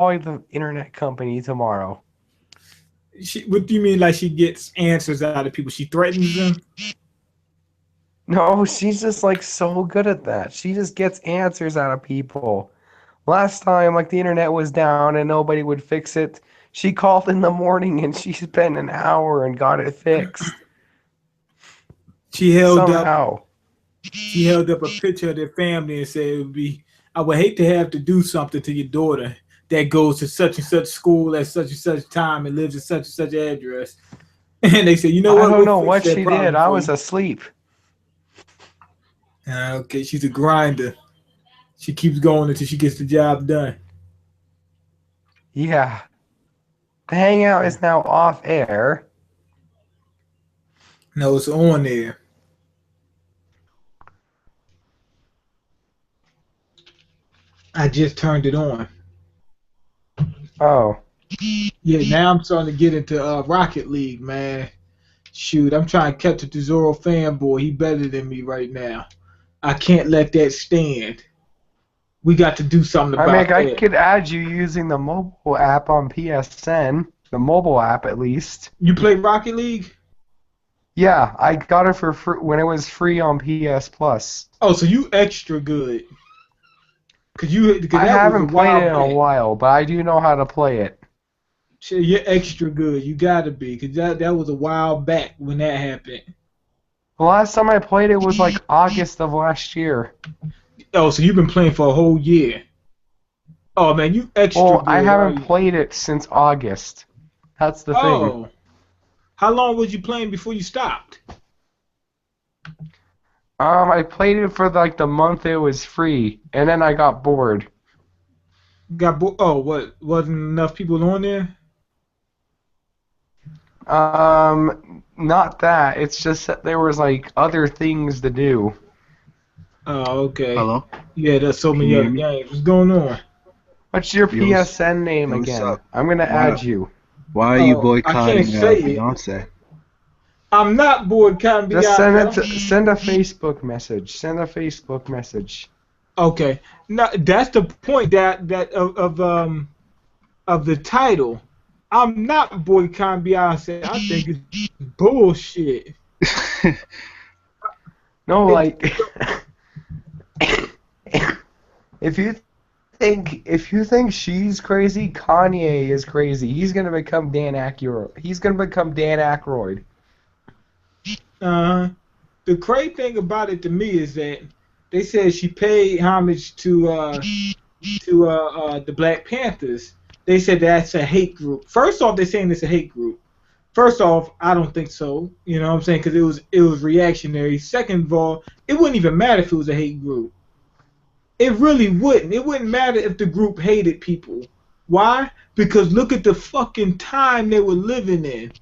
the internet company tomorrow. What do you mean? Like she gets answers out of people? She threatens them? No, she's just like so good at that. She just gets answers out of people. Last time, like the internet was down and nobody would fix it, she called in the morning and she spent an hour and got it fixed. She held up. Somehow. She held up a picture of their family and said, "It would be. I would hate to have to do something to your daughter that goes to such and such school at such and such time and lives at such and such address." And they said, "You know I what? don't We'll know fix what that she did. problem I for was you." asleep. Okay, she's a grinder. She keeps going until she gets the job done. Yeah. The Hangout is now off air. No, it's on there. I just turned it on. Oh. Yeah, now I'm starting to get into Rocket League, man. Shoot, I'm trying to catch up to Zoro fanboy. He better than me right now. I can't let that stand. We got to do something I about mean, I that. could add you using the mobile app on PSN. The mobile app, at least. You play Rocket League? Yeah, I got it for free when it was free on PS Plus. Oh, so you extra good. Cause I that was a haven't played it in while a back. while, but I do know how to play it. Shit, you're extra good. You gotta be, cause that was a while back when that happened. The last time I played it was like August of last year. Oh, so you've been playing for a whole year. Oh man, you extra Well, good. I haven't Aren't you? played it since August. That's the thing. Oh, how long was you playing before you stopped? I played it for like the month it was free, and then I got bored. Oh, what? Wasn't enough people on there? Not that. It's just that there was like other things to do. Oh, okay. Hello? Yeah, there's so Can many you hear other me? games. What's going on? What's your Yo, PSN name what's again? up? I'm gonna Why, add you. why are you Oh, I can't boycotting say it. Beyonce? I'm not boycotting Just send it. Beyonce. Send a Facebook message. Send a Facebook message. Okay, no, that's the point of the title. I'm not boycotting Beyonce. I think it's bullshit. No, It, like, if you think she's crazy, Kanye is crazy. He's gonna become Dan Aykroyd. He's gonna become Dan Aykroyd. the crazy thing about it to me is that they said she paid homage to the Black Panthers. They said that's a hate group. First off, they're saying it's a hate group. First off, I don't think so. You know what I'm saying? Because it was reactionary. Second of all, it wouldn't even matter if it was a hate group. It really wouldn't. It wouldn't matter if the group hated people. Why? Because look at the fucking time they were living in.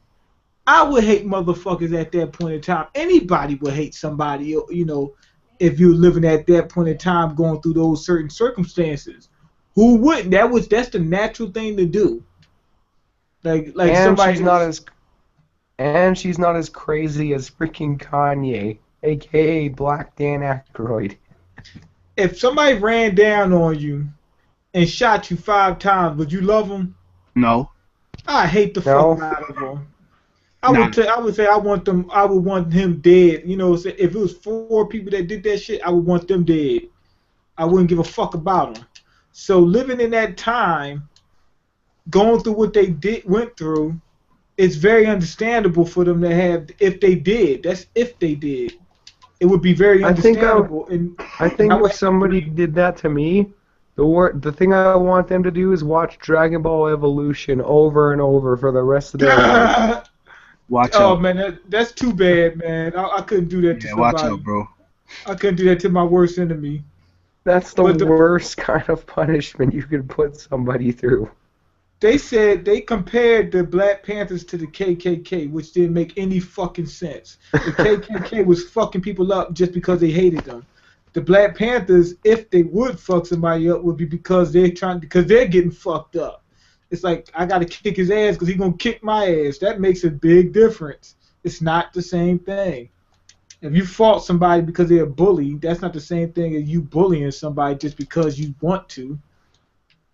I would hate motherfuckers at that point in time. Anybody would hate somebody, you know, if you're living at that point in time going through those certain circumstances. Who wouldn't? That's the natural thing to do. Like And somebody she's not as crazy as freaking Kanye, aka Black Dan Aykroyd. if somebody ran down on you and shot you 5 times, would you love them? No. I hate the No. fuck out of them. Nah. I would say I would want him dead. You know, if it was 4 people that did that shit, I would want them dead. I wouldn't give a fuck about them. So living in that time, going through what they went through, it's very understandable for them to have. If they did, that's if they did. It would be very I think understandable. I think if somebody did that to me, the thing I want them to do is watch Dragon Ball Evolution over and over for the rest of their life. Watch Oh out. man, that's too bad, man. I couldn't do that to Yeah, somebody. watch out, bro. I couldn't do that to my worst enemy. That's the But worst kind of punishment you could put somebody through. They said they compared the Black Panthers to the KKK, which didn't make any fucking sense. The KKK was fucking people up just because they hated them. The Black Panthers, if they would fuck somebody up, would be because they're getting fucked up. It's like I gotta kick his ass because he's gonna kick my ass. That makes a big difference. It's not the same thing. If you fault somebody because they're a bully, that's not the same thing as you bullying somebody just because you want to.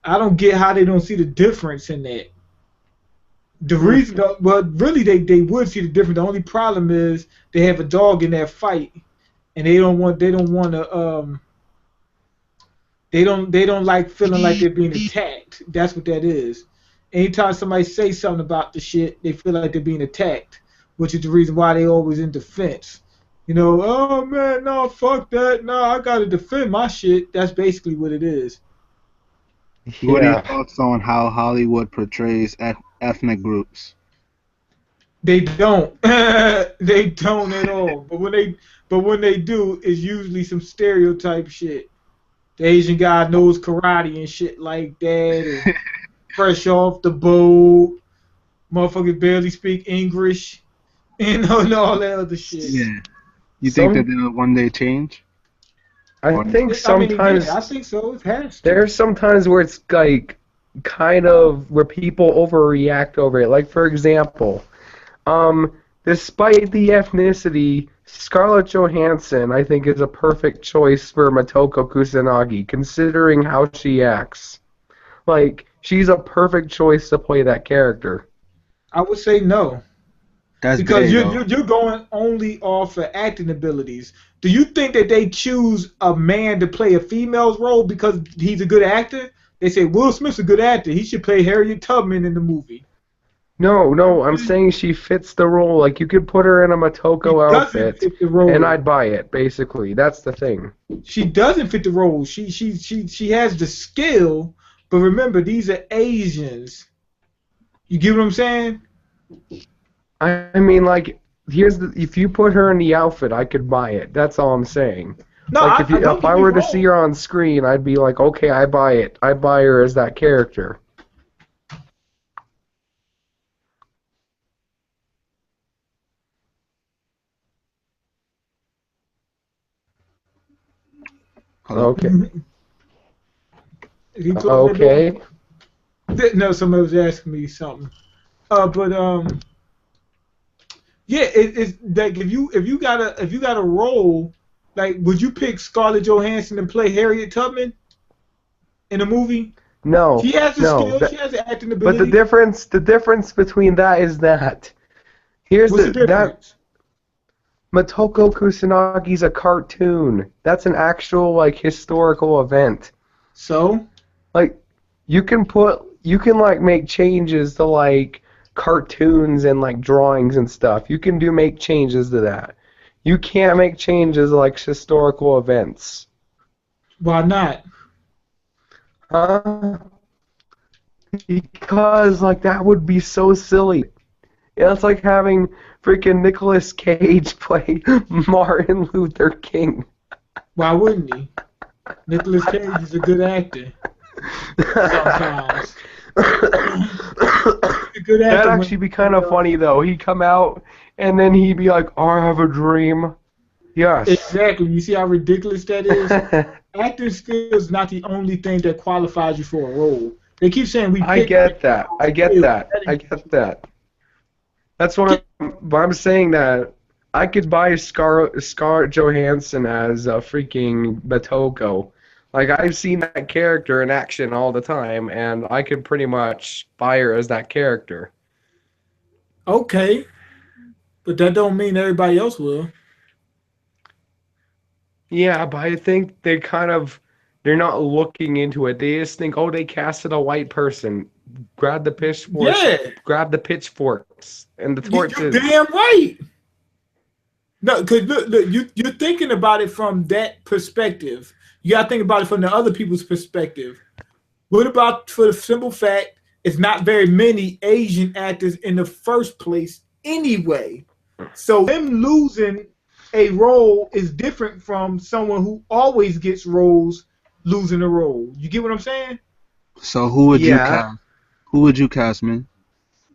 I don't get how they don't see the difference in that. The reason, well, really, they would see the difference. The only problem is they have a dog in that fight, and they don't want to they don't like feeling like they're being attacked. That's what that is. Anytime somebody says something about the shit, they feel like they're being attacked, which is the reason why they always in defense. You know, oh man, no, fuck that, no, I gotta defend my shit. That's basically what it is. What are your Yeah. thoughts on how Hollywood portrays ethnic groups? They don't. They don't at all. But when they do, it's usually some stereotype shit. The Asian guy knows karate and shit like that, and fresh off the boat, motherfuckers barely speak English, and all that other shit. Yeah. You think that they'll one day change? I think sometimes I think so. It has to. there's sometimes where it's like kind of where people overreact over it. Like for example, despite the ethnicity, Scarlett Johansson I think is a perfect choice for Motoko Kusanagi, considering how she acts. Like she's a perfect choice to play that character. I would say no. That's Because big, though. you're going only off of acting abilities. Do you think that they choose a man to play a female's role because he's a good actor? They say Will Smith's a good actor. He should play Harriet Tubman in the movie. No, I'm saying she fits the role. Like you could put her in a Motoko Doesn't outfit, fit the role. and I'd buy it. Basically, that's the thing. She doesn't fit the role. She has the skill, but remember these are Asians. You get what I'm saying? I mean, like, if you put her in the outfit, I could buy it. That's all I'm saying. No, Like, don't if get I me were to wrong. see her on screen, I'd be like, okay, I buy it. I buy her as that character. Hello? Okay. He closed that door. Okay. No, somebody was asking me something. Yeah, it's like if you got a role, like would you pick Scarlett Johansson to play Harriet Tubman in a movie? No. She has the no. skill, she has the acting But ability. the difference between that is that here's What's the difference? Motoko Kusanagi's a cartoon. That's an actual like historical event. So Like you can like make changes to like cartoons and like drawings and stuff. You can make changes to that. You can't make changes to, like historical events. why not? Because like that would be so silly. Yeah, it's like having freaking Nicolas Cage play Martin Luther King. Why wouldn't he? Nicolas Cage is a good actor. Sometimes. A good actor That'd when- actually be kind of funny though. He'd come out and then he'd be like, "I have a dream." Yes. Exactly. You see how ridiculous that is? Acting skill is not the only thing that qualifies you for a role. They keep saying we. I get that. I get that. That's what I'm saying. That I could buy Scarlett Johansson as a freaking Motoko. Like I've seen that character in action all the time, and I could pretty much buy her as that character. Okay, but that don't mean everybody else will. Yeah, but I think they're not looking into it. They just think, oh, they casted a white person. Grab the pitchforks. Yeah. Grab the pitchforks and the You're torches. damn right. No, because look, you're thinking about it from that perspective. You got to think about it from the other people's perspective. What about for the simple fact it's not very many Asian actors in the first place anyway? So them losing a role is different from someone who always gets roles losing a role. You get what I'm saying? So who would you Yeah. cast? Who would you cast, man?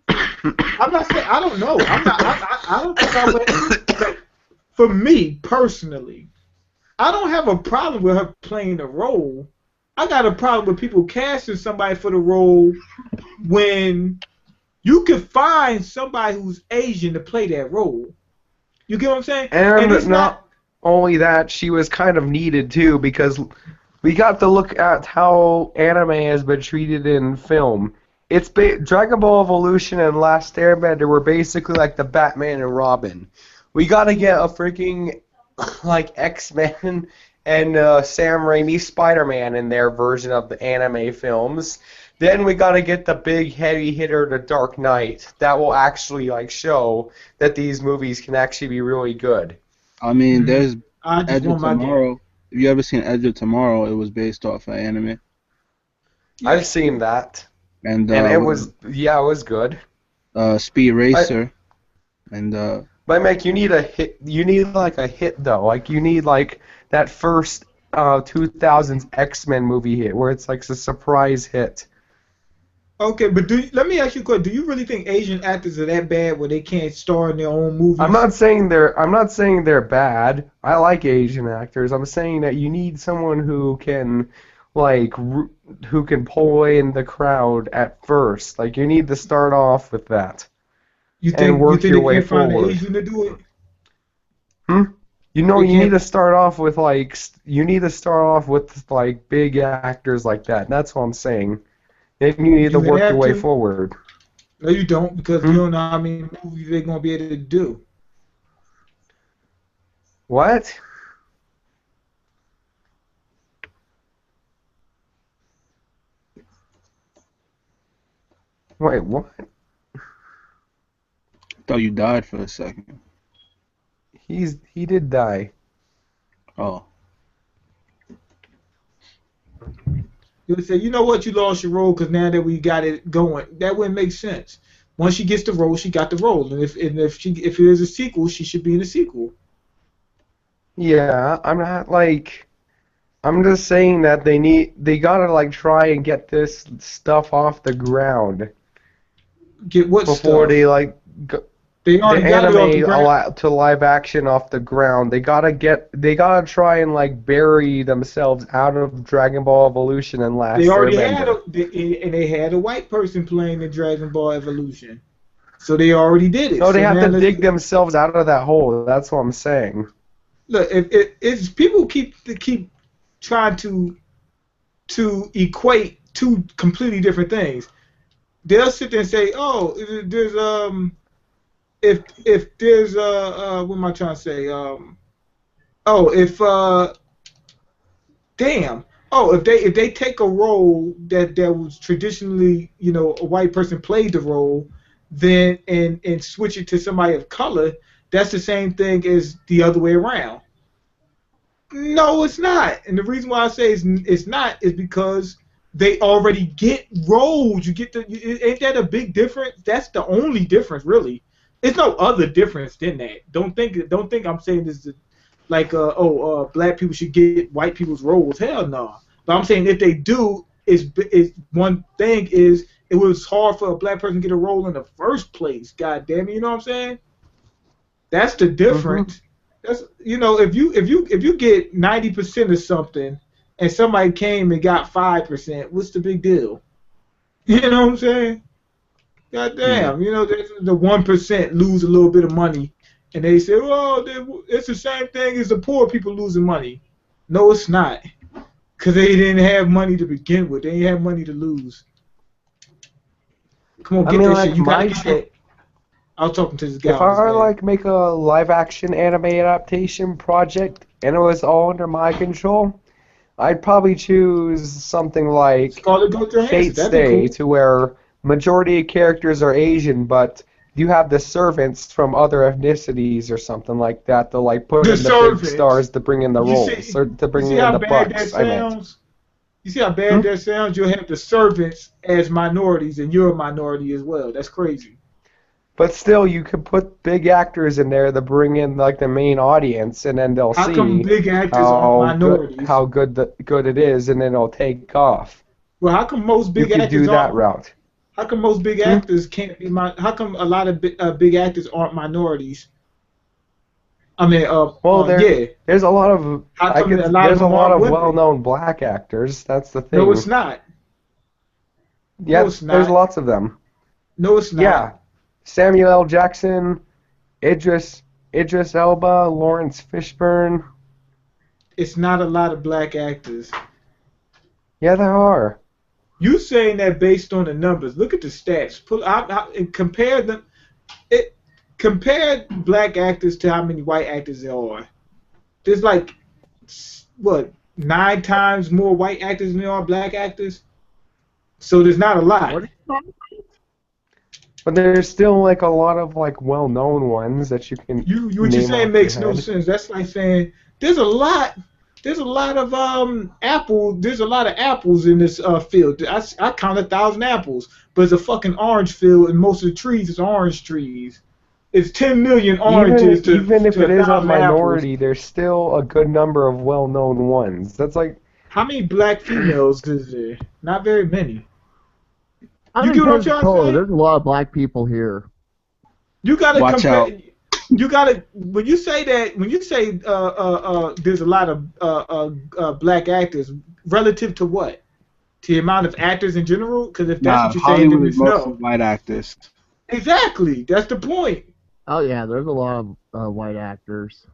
I'm not saying I don't know. I don't think I would. For me personally, I don't have a problem with her playing the role. I got a problem with people casting somebody for the role when you can find somebody who's Asian to play that role. You get what I'm saying? And it's not only that, she was kind of needed too because We got to look at how anime has been treated in film. Dragon Ball Evolution and Last Airbender were basically like the Batman and Robin. We got to get a freaking like X-Men and Sam Raimi Spider-Man in their version of the anime films. Then we got to get the big heavy hitter, The Dark Knight, that will actually like show that these movies can actually be really good. I mean, Mhm. there's I just Edge of want my game. Tomorrow. Have you ever seen Edge of Tomorrow? It was based off an anime. Yeah. I've seen that, And and it was good. Speed I, Racer. And But Mike, you need a hit. You need like a hit though. Like you need like that first 2000s X-Men movie hit where it's like a surprise hit. Okay, but let me ask you a question. Do you really think Asian actors are that bad where they can't star in their own movies? I'm not saying they're bad. I like Asian actors. I'm saying that you need someone who can like who can pull in the crowd at first. Like you need to start off with that and You work think your they way can't find an forward. Asian to do it? Hmm? They You need can't. to start off with like you need to start off with like big actors like that. That's what I'm saying. Then you need to You work your have way to. forward. No, you don't, because you Hmm? don't know how many movies they're gonna be able to do. What? Wait, what? thought you died for a second. He did die. Oh. You would say, you know what, you lost your role because now that we got it going, that wouldn't make sense. Once she gets the role, she got the role, and if there's a sequel, she should be in the sequel. Yeah, I'm just saying that they gotta like try and get this stuff off the ground Get what before they stuff? like They the already got it off the anime ground. to live action off the ground. They gotta try and like bury themselves out of Dragon Ball Evolution and They Last already had Airbender. and they had a white person playing the Dragon Ball Evolution, so they already did it. No, they So have now to let's dig themselves out of that hole. That's what I'm saying. look. If it's people keep trying to equate two completely different things, they'll sit there and say, "Oh, there's if there's what am I trying to say? Oh, if damn, oh, if they take a role that was traditionally, you know, a white person played the role, then and switch it to somebody of color, that's the same thing as the other way around." No, it's not. And the reason why I say it's not is because they already get roles. You get ain't that a big difference? That's the only difference, really. It's no other difference than that. Don't think I'm saying this is like black people should get white people's roles. Hell no. But I'm saying if they do, is one thing is it was hard for a black person to get a role in the first place. God damn it, you know what I'm saying? That's the Hmm. difference. That's if you get 90% of something and somebody came and got 5%, what's the big deal? You know what I'm saying? God Yeah. damn, you know the 1% lose a little bit of money, and they say, "Oh, it's the same thing as the poor people losing money." No, it's not, because they didn't have money to begin with. They didn't have money to lose. Come on, I get mean, that shit. like You gotta my get that. I was talking to this guy if on his I game. like make a live action anime adaptation project and it was all under my control, I'd probably choose something like Scarlett Johansson. Fate That'd be Stay, cool. to where majority of characters are Asian, but you have the servants from other ethnicities or something like that to like put The in the big servants. stars to bring in the You roles see, or to you bring see in how the bad that bucks. I meant. sounds. You see how bad Hmm? that sounds. You'll have the servants as minorities, and you're a minority as well. That's crazy. But still, you could put big actors in there to bring in like the main audience, and then they'll How come see big actors aren't minorities? good it is, and then it'll take off. Well, how come most You big could do actors that aren't? route. How come most big Hmm? actors can't be? How come a lot of big actors aren't minorities? I mean, Well, yeah. there's a lot of How come a lot of there's a them lot aren't of women? well-known black actors. That's the No, it's thing. not. No, Yeah, it's there's not. lots of them. No, it's not. Yeah, Samuel L. Jackson, Idris Idris Elba, Lawrence Fishburne. It's not a lot of black actors. Yeah, there are. You saying that based on the numbers? Look at the stats. Pull out and compare them. It compare black actors to how many white actors there are. There's like what 9 times more white actors than there are black actors. So there's not a lot. What is that? But there's still like a lot of like well-known ones that you can You what you're name saying off makes your no head. sense. That's like saying there's a lot. There's a lot of apple. There's a lot of apples in this field. I count 1,000 apples, but it's a fucking orange field, and most of the trees is orange trees. It's 10 million oranges Even if to it is a 1,000 apples. minority, there's still a good number of well-known ones. That's like, How many black females is there? Not very many. I'm You in get what I'm trying to Pensacola. say? There's a lot of black people here. You gotta Watch compare. out. You gotta when you say there's a lot of black actors relative to what? To the amount of actors in general? Because if that's Nah, what you're saying, then Hollywood is it's mostly no. white actors. Exactly. That's the point. Oh yeah, there's a lot of white actors.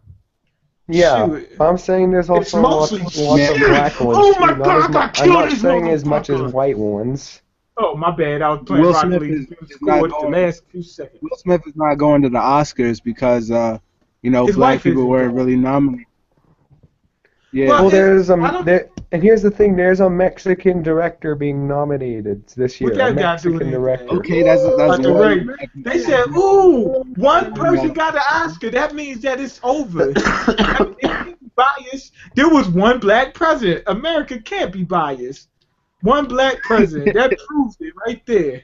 yeah. Shoot. I'm saying there's It's also mostly lots shit. of black ones Oh too. my Not as god, I I'm killed not this saying as much as motherfucker. white ones. Oh my bad. I was playing Will Rocket Smith League. is not Scored the going. last few seconds. Will Smith is not going to the Oscars because His black wife people isn't weren't going. really nominated. Yeah. Well, Well, there's I don't. and here's the thing: there's a Mexican director being nominated this What year. A that got to do with Mexican anything? director. Okay, that's The one. race. They said, "Ooh, one person got an Oscar. That means that it's over." It can't be biased. There was one black president. America can't be biased. One black president. That proves it right there.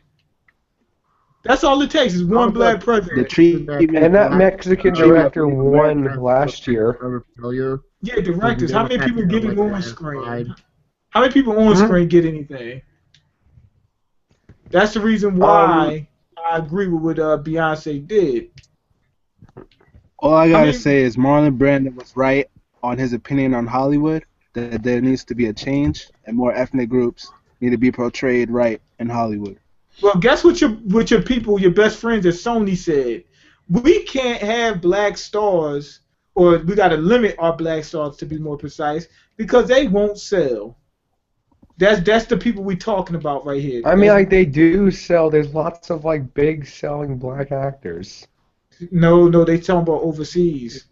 That's all it takes is one black The president. treatment. And that Mexican director Black won presidents last year. over failure. Yeah, directors. How many people get it on Like, screen? How many people on Hmm? screen get anything? That's the reason why I agree with what Beyonce did. All I gotta mean- say is Marlon Brando was right on his opinion on Hollywood, that there needs to be a change and more ethnic groups need to be portrayed right in Hollywood. Well, guess what your people, your best friends at Sony said? We can't have black stars, or we got to limit our black stars to be more precise, because they won't sell. That's the people we talking about right here. I mean, like they do sell. There's lots of like big selling black actors. No, they talking about overseas.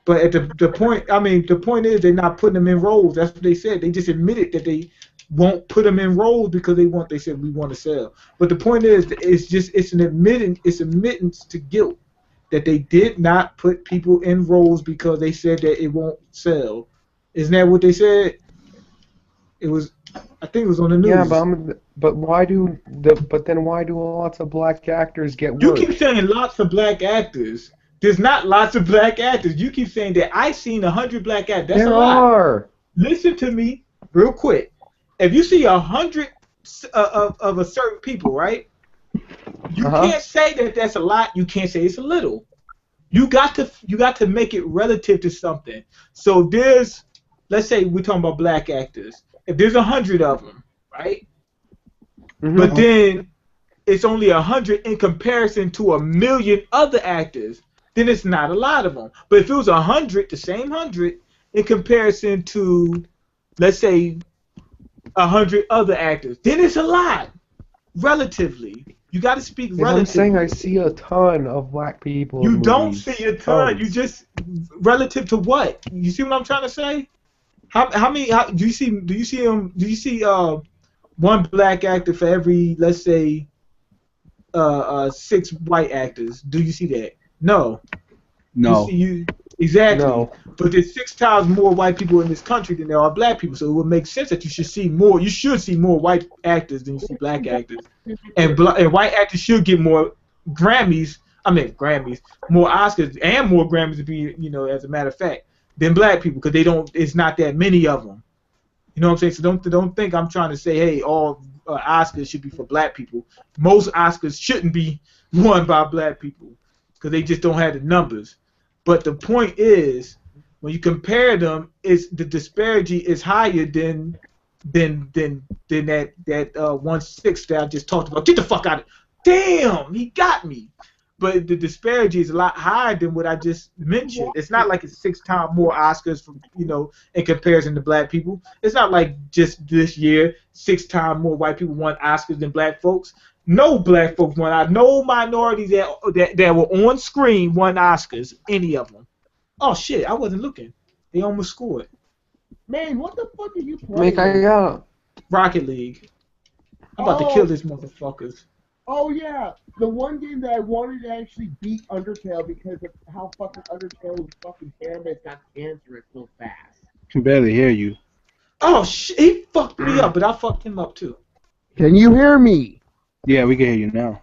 But at the point is they're not putting them in roles. That's what they said. They just admitted that they won't put them in roles because they said we want to sell. But the point is, it's admittance to guilt that they did not put people in roles because they said that it won't sell. Isn't that what they said? It was, I think it was on the news. Yeah, but then why do lots of black actors get You work? keep saying lots of black actors. There's not lots of black actors. You keep saying that I've seen 100 black actors. That's There a lot. are. Listen to me real quick. If you see 100 of a certain people, right? You can't say that that's a lot. You can't say it's a little. You got to make it relative to something. So there's, let's say we're talking about black actors. If there's 100 of them, right? Mhm. But then it's only 100 in comparison to 1,000,000 other actors, then it's not a lot of them. But if it was 100, the same 100, in comparison to, let's say, 100 other actors, then it's a lot, relatively. You got to speak And relatively. I'm saying I see a ton of black people. You in don't movies. see a ton. You Tons. just relative to what? You see what I'm trying to say? How many? Do you see one black actor for every, let's say, 6 white actors? Do you see that? No. No. Exactly. No. But there's 6 times more white people in this country than there are black people, so it would make sense that you should see more. You should see more white actors than you see black actors, and white actors should get more Grammys. More Oscars and more Grammys to be, as a matter of fact, than black people, because they don't. It's not that many of them. You know what I'm saying? So don't think I'm trying to say, hey, all Oscars should be for black people. Most Oscars shouldn't be won by black people because they just don't have the numbers. But the point is, when you compare them, the disparity is higher than that 1/6 that I just talked about. Get the fuck out of. Damn, he got me. but the disparity is a lot higher than what I just mentioned. It's not like it's 6 times more Oscars from in comparison to black people. It's not like just this year 6 times more white people won Oscars than black folks. No black folks won. No minorities that were on screen won Oscars. Any of them. Oh shit! I wasn't looking. They almost scored. Man, what the fuck are you playing? Make I got Rocket League. I'm about to kill these motherfuckers. Oh yeah, the one game that I wanted to actually beat Undertale because of how fucking Undertale's fucking fanbase got cancerous so fast. I can barely hear you. Oh shit! He fucked me up, but I fucked him up too. Can you hear me? Yeah, we can hear you now.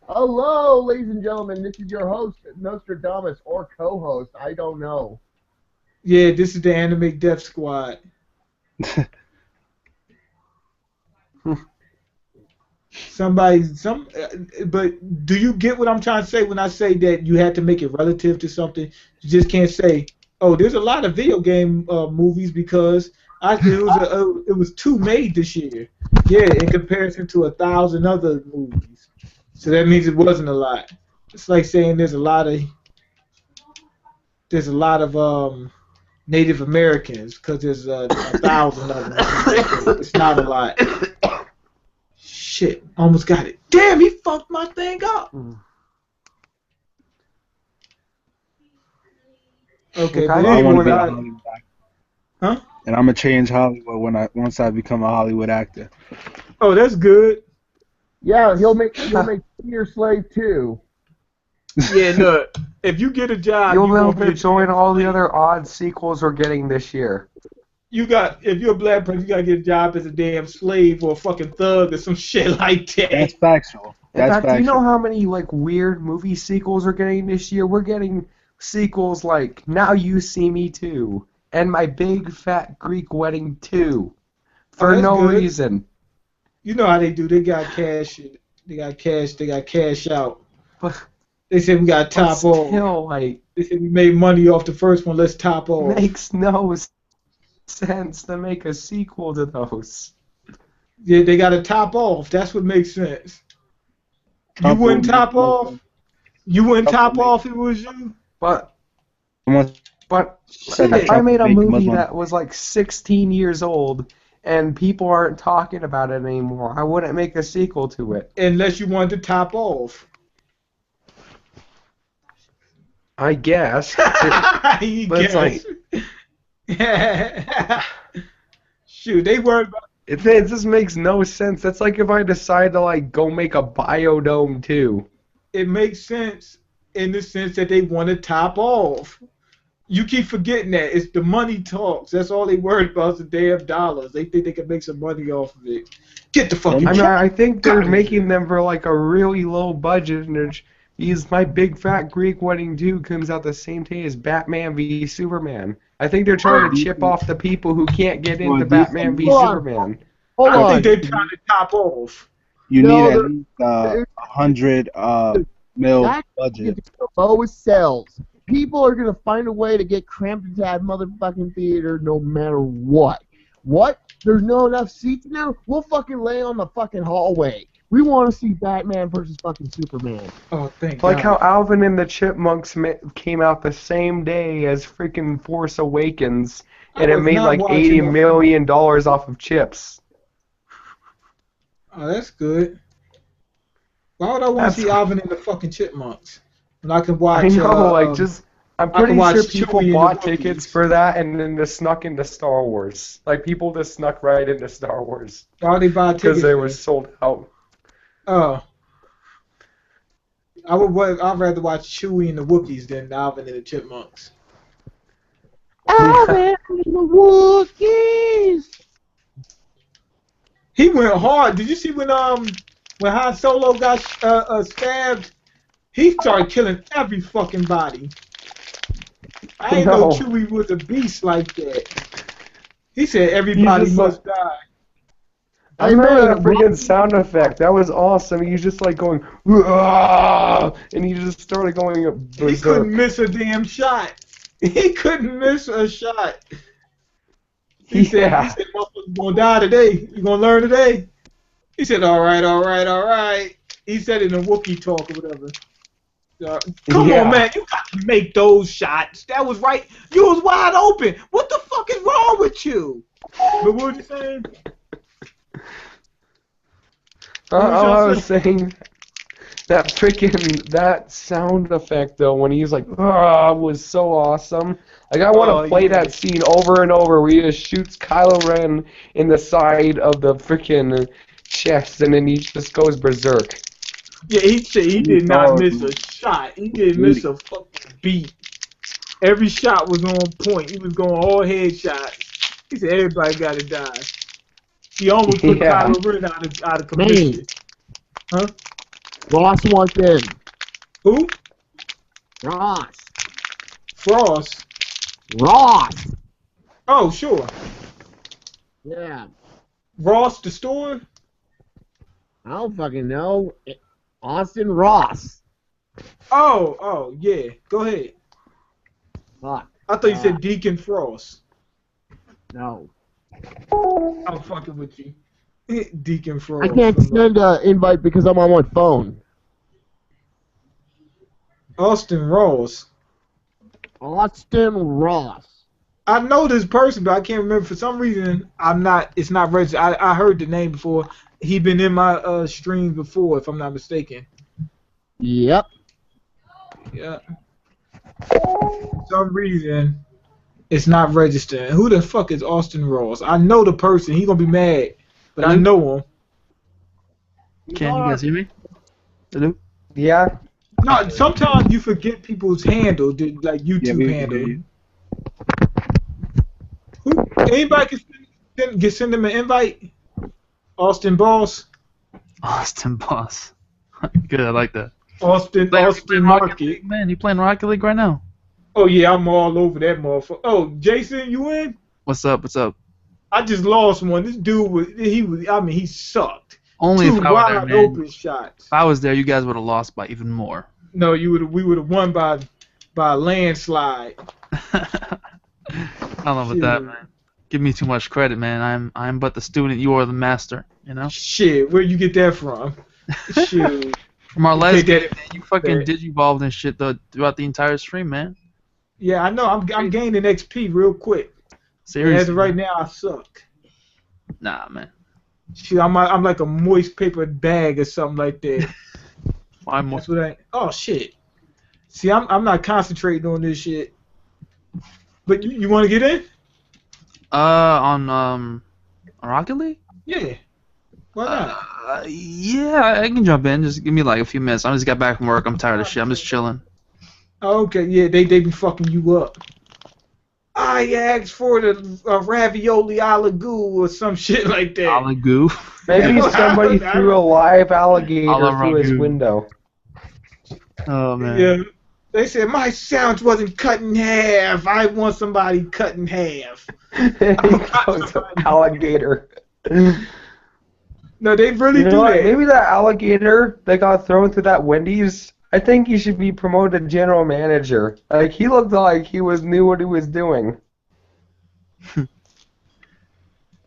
Hello, ladies and gentlemen. This is your host, Nostradamus, or co-host. I don't know. Yeah, this is the Anime Death Squad. But do you get what I'm trying to say when I say that you had to make it relative to something? You just can't say, oh, there's a lot of video game movies because it was 2 made this year. Yeah, in comparison to 1,000 other movies. So that means it wasn't a lot. It's like saying there's a lot of Native Americans because there's 1,000 of them. It's not a lot. Shit, almost got it. Damn, he fucked my thing up. Okay, but I want to anyway, be a Hollywood actor. huh? And I'm gonna change Hollywood once I become a Hollywood actor. Oh, that's good. Yeah, he'll make your slave too. Yeah, look, if you get a job, you'll you be able gonna to be join all the other odd sequels we're getting this year. if you're a black person, you gotta get a job as a damn slave or a fucking thug or some shit like that. That's factual. In fact, do you know how many like weird movie sequels we're getting this year? We're getting sequels like Now You See Me Too and My Big Fat Greek Wedding 2 for that's no good. reason. You know how they do. They got cash. They got cash out. But They said we got top off. still, like, They said we made money off the first one. Let's top off. makes no sense to make a sequel to those. Yeah, they got to top off. That's what makes sense. You wouldn't top off. You wouldn't top off if it was you. But Shit. if I made a movie that was like 16 years old and people aren't talking about it anymore, I wouldn't make a sequel to it. Unless you wanted to top off. I guess. You But it's guess. Shoot, they worried about. It just makes no sense. That's like if I decide to like go make a Biodome too. It makes sense in the sense that they want to top off. You keep forgetting that. It's the money talks. That's all they worried about is the damn dollars. They think they can make some money off of it. Get the fucking. I think they're making them for like a really low budget, and My Big Fat Greek Wedding 2 comes out the same day as Batman v Superman. I think they're trying to chip off the people who can't get into Batman v Superman. I think they're trying to top off. You need at least 100 mil budget. The lowest sales. People are gonna find a way to get cramped into that motherfucking theater no matter what. What? There's no enough seats in there? We'll fucking lay on the fucking hallway. We want to see Batman versus fucking Superman. Oh, thank Like God. how Alvin and the Chipmunks came out the same day as freaking Force Awakens, and it was made not like watching $80 that. million off of chips. Oh, that's good. Why would I want to see Alvin and the fucking Chipmunks when I can watch? I know, I'm I can pretty watch sure people Chewie and the bought Wookiees. tickets for that and then just snuck into Star Wars. Like people just snuck right into Star Wars Why would they buy tickets? because they were sold out. Oh. I'd rather watch Chewie and the Wookiees than Alvin and the Chipmunks. Alvin and the Wookiees! He went hard. Did you see when Han Solo got stabbed? He started killing every fucking body. I didn't know No. Chewie was a beast like that. He said everybody just must die. I remember that freaking sound effect. That was awesome. He's just like going, "Wah!" And he just started going berserk. He couldn't miss a damn shot. He couldn't miss a shot. He said, motherfucker's gonna die today. You gonna learn today? He said, all right. He said it in Wookiee talk or whatever. Come Yeah. on, man. You got to make those shots. That was right. You was wide open. What the fuck is wrong with you? But what you saying? I was saying that sound effect though when he's like, "Ah," was so awesome. Like I want to play that scene over and over where he just shoots Kylo Ren in the side of the freaking chest and then he just goes berserk. Yeah, he did not miss a shot. He didn't miss a fucking beat. Every shot was on point. He was going all headshots. He said everybody got to die. He almost put Kylo Ren out of commission. Huh? Ross wants in. Who? Ross. Frost. Ross. Oh, sure. Yeah. Ross the store? I don't fucking know. Austin Ross. Oh, yeah. Go ahead. Fuck. I thought you said Deacon Frost. No. I'm fucking with you. Deacon Frost. I can't send an invite because I'm on my phone. Austin Ross. Austin Ross. I know this person, but I can't remember. For some reason, it's not registered. I heard the name before. He been in my streams before, if I'm not mistaken. Yep. Yeah. For some reason, it's not registered. Who the fuck is Austin Ross? I know the person. He gonna be mad, but I know him. Can you guys hear me? Hello? Yeah. No, sometimes you forget people's handle, like YouTube handle. Anybody can send him an invite? Austin Boss. Austin Boss. Good, I like that. Austin Market. Man, you playing Rocket League right now? Oh yeah, I'm all over that motherfucker. Oh, Jason, you in? What's up? What's up? I just lost one. This dude he sucked. Only Two if I were there, wide man. open shots. If I was there, you guys would have lost by even more. No, we would have won by a landslide. I don't know about that, man. Give me too much credit, man. I'm but the student. You are the master. You know. Shit, where you get that from? Shoot. From our last game, man, you fucking digivolved and shit throughout the entire stream, man. Yeah, I know. I'm gaining XP real quick. Seriously. As of right now, I suck. Nah, man. Shit, I'm like a moist paper bag or something like that. Why more? That's what I. Oh shit. See, I'm not concentrating on this shit. But you want to get in? On Rocket League? Yeah. Why not? Yeah, I can jump in. Just give me like a few minutes. I just got back from work. I'm tired of shit. I'm just chilling. Oh, okay, yeah, they be fucking you up. I asked for the ravioli a la goo or some shit like that. A la goo. Maybe somebody threw a live alligator through his window. Oh man. Yeah. They said my sandwich wasn't cut in half. I want somebody cut in half. He goes alligator. No, they really do that. Maybe that alligator that got thrown through that Wendy's, I think he should be promoted to general manager. Like, he looked like he knew what he was doing.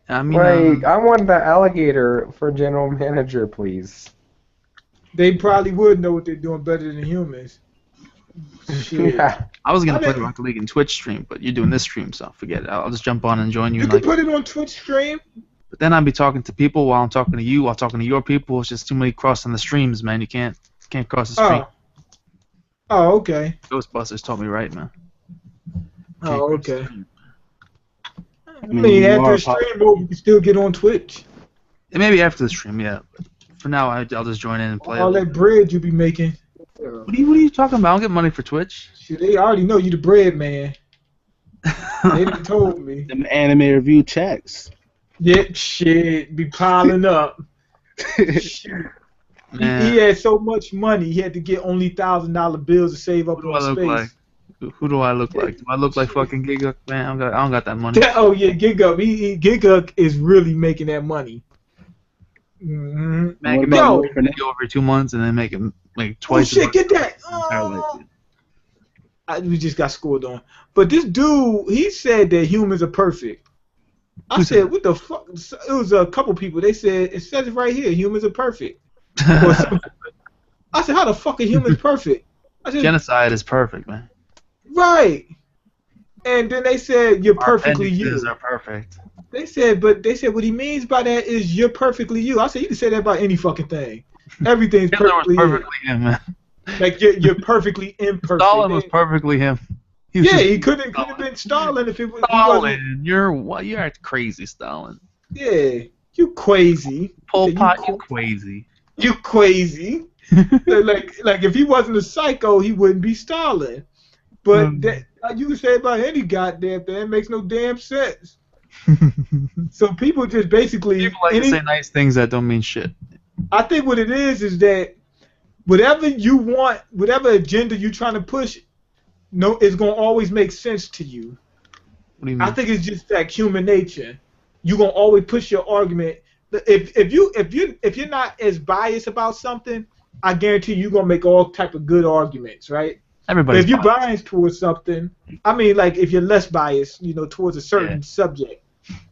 I mean, I want that alligator for general manager, please. They probably would know what they're doing better than humans. Shit. Yeah. I was gonna play Rocket League in Twitch stream, but you're doing this stream, so forget it. I'll just jump on and join you. You can put it on Twitch stream. But then I'd be talking to people while I'm talking to you, while talking to your people. It's just too many crossing the streams, man. You can't cross the stream. Oh, okay. Ghostbusters told me right, man. Oh, okay. I mean, after the stream, you can still get on Twitch. And maybe after the stream, yeah. But for now, I'll just join in and play. All that bread you be making. What are you talking about? I don't get money for Twitch. Shit, they already know you the bread man. They done told me. Them anime review checks. Yeah, shit, be piling up. Shit. He had so much money, he had to get only $1,000 bills to save up on space. Like? Who do I look like? Do I look like fucking Giga? Man, I don't got that money. Oh yeah, Giga. Giga is really making that money. Mm-hmm. Man, can make go over 2 months and then make it twice. Oh shit, get that! We just got scored on. But this dude, he said that humans are perfect. I said, what the fuck? It was a couple people. They said, it says it right here, humans are perfect. I said, how the fuck are humans perfect? I said, Genocide is perfect, man. right. And then they said you're Our perfectly appendixes you. are perfect. They said what he means by that is you're perfectly you. I said you can say that about any fucking thing. Everything's Hitler was perfectly you. perfectly him, man. Like you're perfectly imperfect. Stalin was perfectly him. He was Yeah, just he couldn't have been Stalin if he wasn't. Stalin. You're act crazy, Stalin. Yeah, you crazy. Pol Yeah, Pot, you crazy. You crazy. like if he wasn't a psycho, he wouldn't be Stalin. But that, you can say about any goddamn thing. It makes no damn sense. So people just basically People like to say nice things that don't mean shit. I think what it is that whatever you want, whatever agenda you're trying to push, no, it's gonna always make sense to you. What do you mean? I think it's just like human nature. You're gonna always push your argument. If you're not as biased about something, I guarantee you're gonna make all type of good arguments, right? Everybody. If you're biased towards something, I mean, like if you're less biased, towards a certain subject,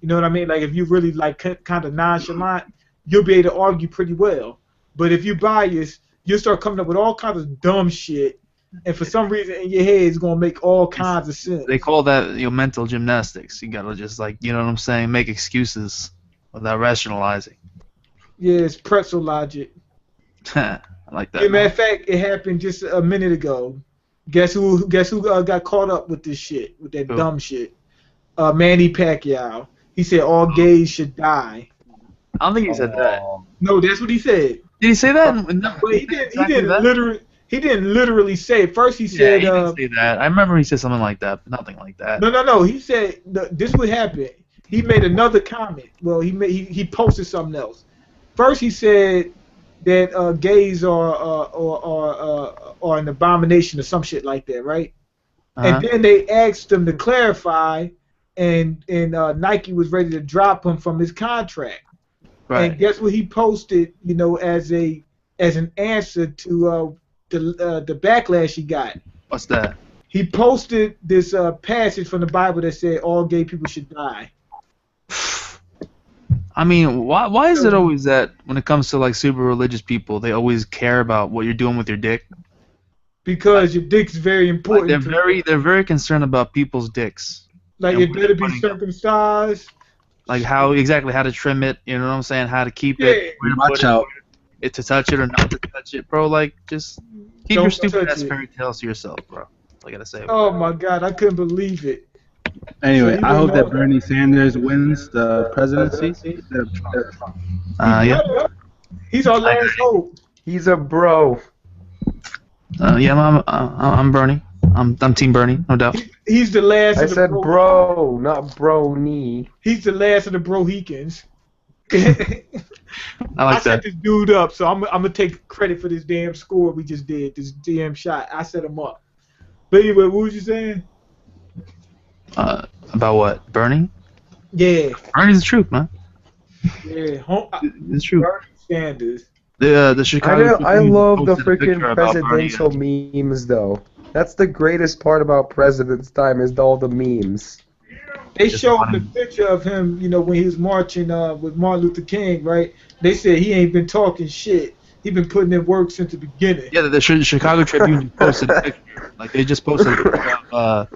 you know what I mean? Like if you really like kind of nonchalant, you'll be able to argue pretty well. But if you're biased, you'll start coming up with all kinds of dumb shit, and for some reason in your head, it's gonna make all kinds of sense. They call that mental gymnastics. You gotta just what I'm saying, make excuses without rationalizing. Yeah, it's pretzel logic. I like that. As a matter of fact, it happened just a minute ago. Guess who got caught up with this shit, with that dumb shit? Manny Pacquiao. He said all gays should die. I don't think he said that. No, that's what he said. Did he say that? No, but he didn't literally say it. First he said. He didn't say that. I remember he said something like that, but nothing like that. No. He said this would happen. He made another comment. Well, he posted something else. First he said that gays are an abomination or some shit like that, right? And then they asked him to clarify, and Nike was ready to drop him from his contract. Right. And guess what he posted? As an answer to the backlash he got. What's that? He posted this passage from the Bible that said all gay people should die. I mean, why is it always that when it comes to super religious people, they always care about what you're doing with your dick? Because your dick's very important. They're very concerned about people's dicks. Like it better be circumcised. Like how to trim it, you know what I'm saying? How to keep it. Watch out. To touch it or not to touch it, bro. Like just keep your stupid ass fairy tales to yourself, bro. That's all I gotta say. Oh my God, I couldn't believe it. Anyway, I hope that Bernie Sanders wins the presidency instead of Trump. Yeah. He's our last hope. He's a bro. Yeah, I'm Bernie. I'm Team Bernie, no doubt. He's the last. I said bro, not brony. He's the last of the brohicans. I set this dude up, so I'm gonna take credit for this damn score we just did. This damn shot, I set him up. But anyway, what was you saying? About what? Bernie? Yeah. Bernie's the truth, man. Yeah. It's true. Bernie Sanders. The Chicago. I love the freaking presidential memes, though. That's the greatest part about President's Time is all the memes. They showed the picture of him, when he was marching with Martin Luther King, right? They said he ain't been talking shit. He been putting in work since the beginning. Yeah, the Chicago Tribune posted a picture. Like they just posted a picture of,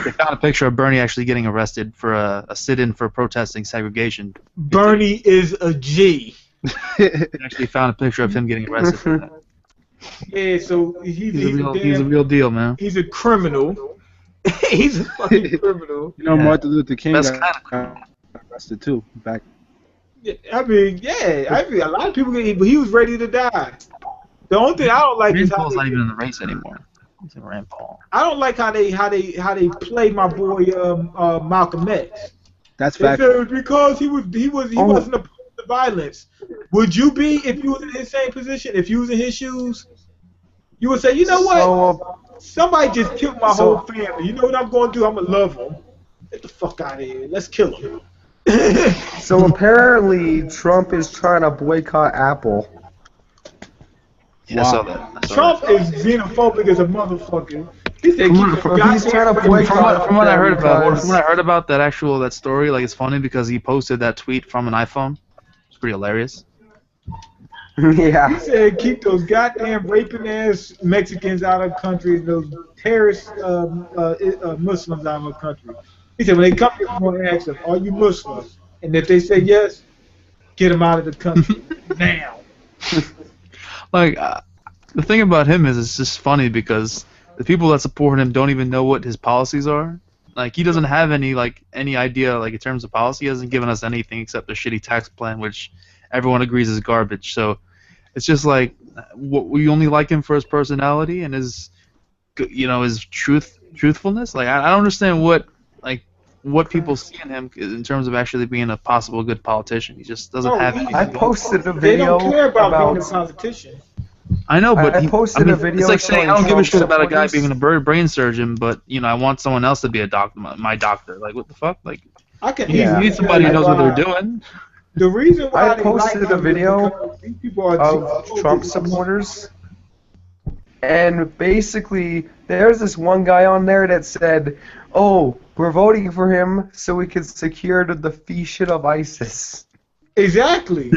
they found a picture of Bernie actually getting arrested for a sit-in for protesting segregation. Bernie is a G. They actually found a picture of him getting arrested for that. Yeah, so he's a real deal, man. He's a criminal. He's a fucking criminal. Martin Luther King got arrested too. Back. Yeah, I mean, a lot of people get, but he was ready to die. The only thing I don't like is how Paul's not even in the race anymore. He's in Rand Paul. I don't like how they play my boy Malcolm X. That's fact. It was because he wasn't opposed to violence. Would you be if you was in his same position? If you was in his shoes, you would say, you know what? Somebody just killed my whole family. You know what I'm going to do? I'm going to love him. Get the fuck out of here. Let's kill him. So apparently Trump is trying to boycott Apple. Yeah, I saw that. Trump is xenophobic as a motherfucker. He said he's trying to boycott. From what I heard about that story, like it's funny because he posted that tweet from an iPhone. It's pretty hilarious. He Yeah. said keep those goddamn raping ass Mexicans out of the country and those terrorist Muslims out of the country. He said when they come here, we're going to ask them, are you Muslim? And if they say yes, get them out of the country now. Like, the thing about him is it's just funny because the people that support him don't even know what his policies are. Like, he doesn't have any idea, like, in terms of policy. He hasn't given us anything except a shitty tax plan, which everyone agrees is garbage. So it's just like, we only like him for his personality and his, his truthfulness. Like, I don't understand what people see in him in terms of actually being a possible good politician. He just doesn't have easy. anything. I posted a They video don't care about being a about. politician. I know, but I posted a video it's like saying I showing don't give a Trump shit about a guy supporters. being a brain surgeon, but I want someone else to be a doctor, my doctor. Like, what the fuck? Like, I can you Yeah. need easily somebody who tell knows what why. they're doing. The reason why I they posted like a him is video because these people are of Trump supporters, and basically there's this one guy on there that said, "Oh, we're voting for him so we can secure the defeation of ISIS." Exactly.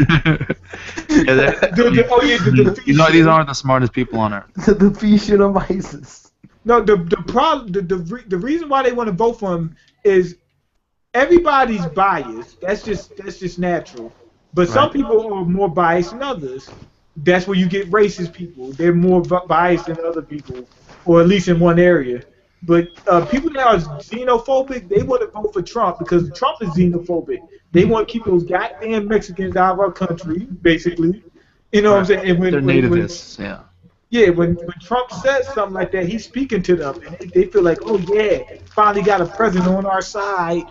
Yeah, these aren't the smartest people on earth. The defeation of ISIS. No, the problem, the reason why they want to vote for him is everybody's biased. That's just natural. But some Right. people are more biased than others. That's where you get racist people. They're more biased than other people, or at least in one area. But people that are xenophobic, they want to vote for Trump because Trump is xenophobic. They want to keep those goddamn Mexicans out of our country, basically. You know what I'm saying? And They're nativists, yeah. yeah, when Trump says something like that, he's speaking to them, and they feel like, oh yeah, finally got a president on our side.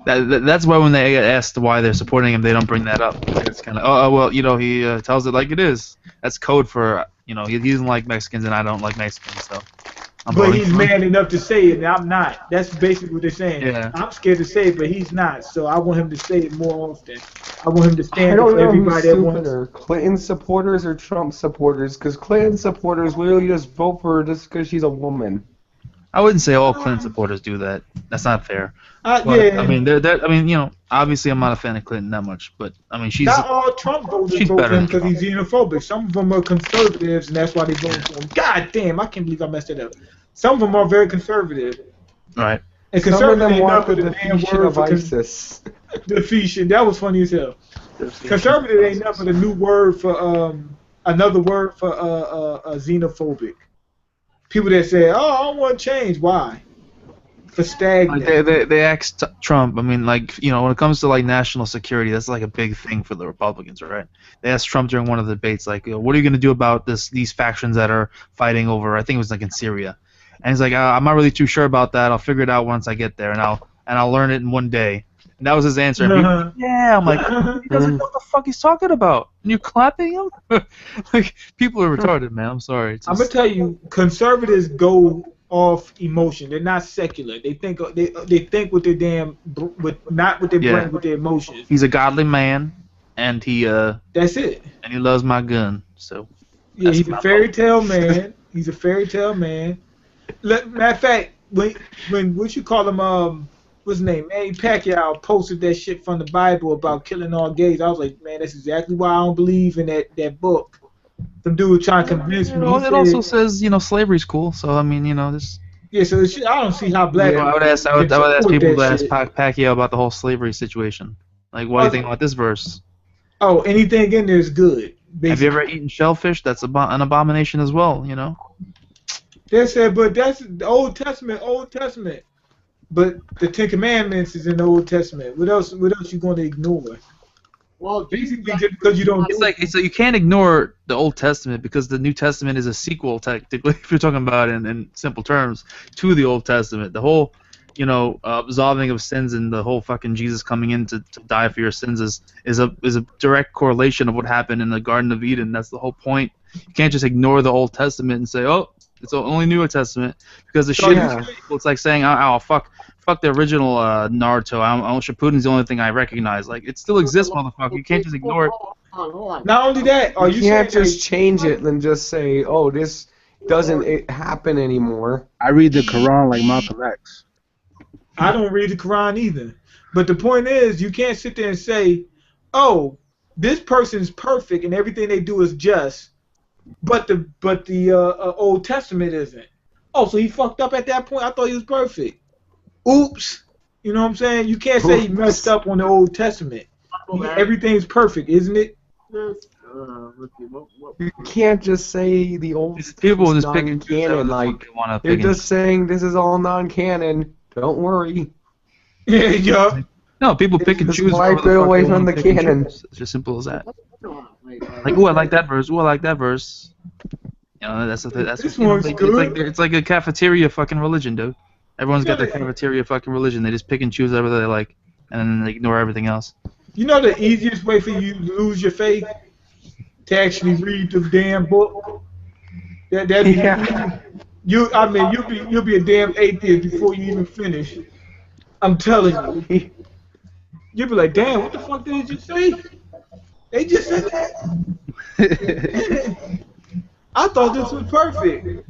That's why when they get asked why they're supporting him, they don't bring that up. It's kind of, oh well, he tells it like it is. That's code for, he doesn't like Mexicans and I don't like Mexicans, so I'm But voting he's for him. man enough to say it, and I'm not. That's basically what they're saying. Yeah. I'm scared to say it, but he's not. So I want him to say it more often. I want him to I stand up don't for know who's everybody that wants. stupider, Clinton supporters or Trump supporters, because Clinton supporters literally just vote for her just because she's a woman. I wouldn't say all Clinton supporters do that. That's not fair. But, Yeah, I mean, obviously I'm not a fan of Clinton that much, but I mean, she's not all Trump voters she's vote better for him than because he's xenophobic. Some of them are conservatives, and that's why they vote for him. God damn, I can't believe I messed it up. Some of them are very conservative. right. And Some of conservative them ain't want nothing the but a damn defeation word of for ISIS. defeation. That was funny as hell. Conservative ain't nothing but a new word for another word for xenophobic. People that say, "Oh, I don't want change." Why? For stagnant. They asked Trump. I mean, when it comes to national security, that's like a big thing for the Republicans, right? They asked Trump during one of the debates, like, what are you going to do about these factions that are fighting over? I think it was in Syria, and he's like, I'm not really too sure about that. I'll figure it out once I get there, and I'll learn it in one day. And that was his answer. And yeah, I'm like, he doesn't know what the fuck he's talking about. And you're clapping him? Like, people are retarded, man. I'm sorry. I'm gonna tell you, conservatives go off emotion. They're not secular. They think with their not with their brain, with their emotions. He's a godly man, and he That's it. and he loves my gun. So Yeah, that's he's my a fairy vote. tale man. He's a fairy tale man. Matter of fact, when what you call him, what's his name? Manny Pacquiao posted that shit from the Bible about killing all gays. I was like, man, that's exactly why I don't believe in that book. Some dude trying to convince me. It also says slavery's cool. So I mean this. Yeah, so I don't see how black. I would ask can support people to that ask shit. Pacquiao about the whole slavery situation. Like, what do you think about this verse? Oh, anything in there is good. Basically. Have you ever eaten shellfish? That's an abomination as well. They said, but that's the Old Testament. But the Ten Commandments is in the Old Testament. What else you going to ignore? Well, Basically, just because you don't. It's like you can't ignore the Old Testament because the New Testament is a sequel, technically, if you're talking about it in simple terms, to the Old Testament. The whole, absolving of sins and the whole fucking Jesus coming in to die for your sins is a direct correlation of what happened in the Garden of Eden. That's the whole point. You can't just ignore the Old Testament and say, oh, it's only New Testament because the shit. Yeah. It's like saying, oh, fuck the original Naruto. Shippuden's the only thing I recognize. Like, it still exists, motherfucker. You can't just ignore it. Hold on. Not only that, are You you can't saying just change it and just say, "Oh, this doesn't happen anymore." I read the Quran like Malcolm X. I don't read the Quran either. But the point is, you can't sit there and say, "Oh, this person's perfect and everything they do is just, but the Old Testament isn't. Oh, so he fucked up at that point? I thought he was perfect. Oops. You know what I'm saying? You can't say he messed up on the Old Testament. Everything's perfect, isn't it? Let's see, what You can't just say the old People is just pick and choose whatever non-canon. the fuck Like they want to they're pick and just saying this is all non-canon. Don't worry. Yeah. No, people pick and Just choose wipe whatever the it fuck away they from want the to pick and canon. choose. It's just simple as that. like, Like, oh, I like that verse. Oh, I like that verse. You know, that's This you know, one's good. it's like a cafeteria fucking religion, dude. Everyone's got their Yeah. cafeteria fucking religion. They just pick and choose whatever they like, and then they ignore everything else. You know the easiest way for you to lose your faith? To actually read the damn book? That'd be Yeah. you'll be a damn atheist before you even finish. I'm telling you. You'll be like, damn, what the fuck did they just say? They just said that. I thought this was perfect.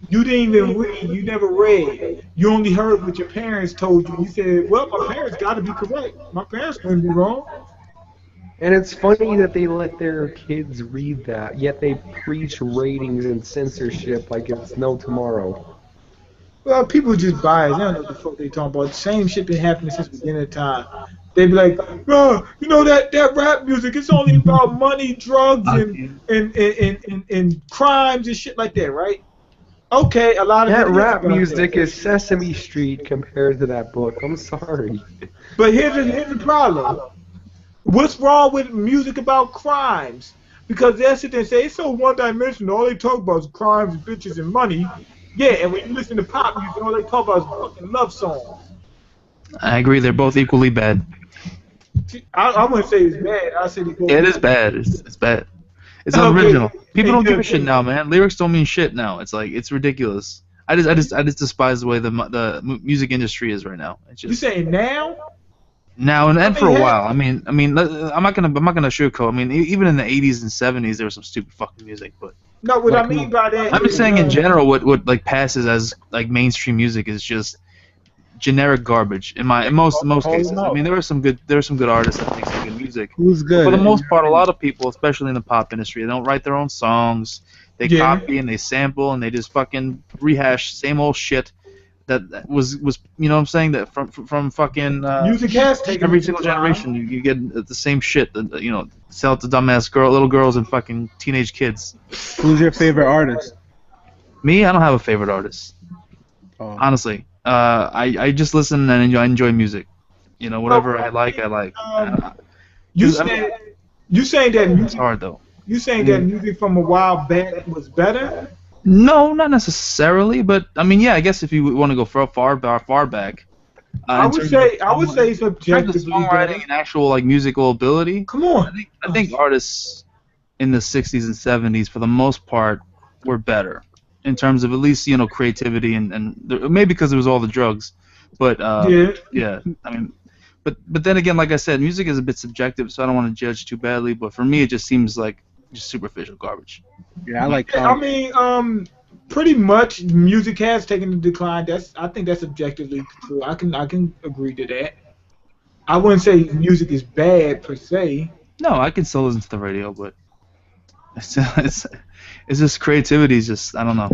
You didn't even read. You never read. You only heard what your parents told you. You said, well, my parents got to be correct. My parents couldn't be wrong. And it's funny that they let their kids read that, yet they preach ratings and censorship like it's no tomorrow. Well, people just biased. They don't know what the fuck they talking about. The same shit been happening since the beginning of time. They be like, bro, you know that rap music, it's only about money, drugs, and crimes and shit like that, right? Okay, a lot of That it is rap about music that. is Sesame Street compared to that book. I'm sorry. But here's the problem. What's wrong with music about crimes? Because they'll sit there and say it's so one-dimensional. All they talk about is crimes, bitches, and money. Yeah, and when you listen to pop music, all they talk about is fucking love songs. I agree. They're both equally bad. I wouldn't say it's bad. I say they both. It is bad. It's bad. It's Okay. unoriginal. People don't give a Okay. shit now, man. Lyrics don't mean shit now. It's like it's ridiculous. I just despise the way the music industry is right now. It's You just saying now? now and for a yeah. while. I'm not gonna sugarcoat. I mean, even in the 80s and 70s, there was some stupid fucking music. But No, what Like I mean by that I'm just is, saying in general, what like passes as like mainstream music is just generic garbage. In most cases, I mean, there are some good artists that make some good music. Who's But good? for the most part, a lot of people, especially in the pop industry, they don't write their own songs. They Yeah. copy and they sample and they just fucking rehash same old shit that was you know what I'm saying, that from fucking music has taken every a single decline. generation you get the same shit that you know, sell it to dumbass little girls and fucking teenage kids. Who's your favorite artist? Me, I don't have a favorite artist. Oh. Honestly, I just listen and enjoy music. You know, whatever I like, I like. You I mean, saying that It's music? hard though. You saying that music from a while back was better? No, not necessarily, but I mean, yeah, I guess if you want to go far back. I would say it's in terms of objectively songwriting better. and actual like musical ability. Come on. I think artists in the 60s and 70s, for the most part, were better in terms of at least, you know, creativity and maybe because it was all the drugs, but yeah, I mean, but then again, like I said, music is a bit subjective, so I don't want to judge too badly. But for me, it just seems like just superficial garbage. Yeah, I like. I mean, pretty much music has taken a decline. I think that's objectively true. I can agree to that. I wouldn't say music is bad per se. No, I can still listen to the radio, but it's just creativity is just, I don't know.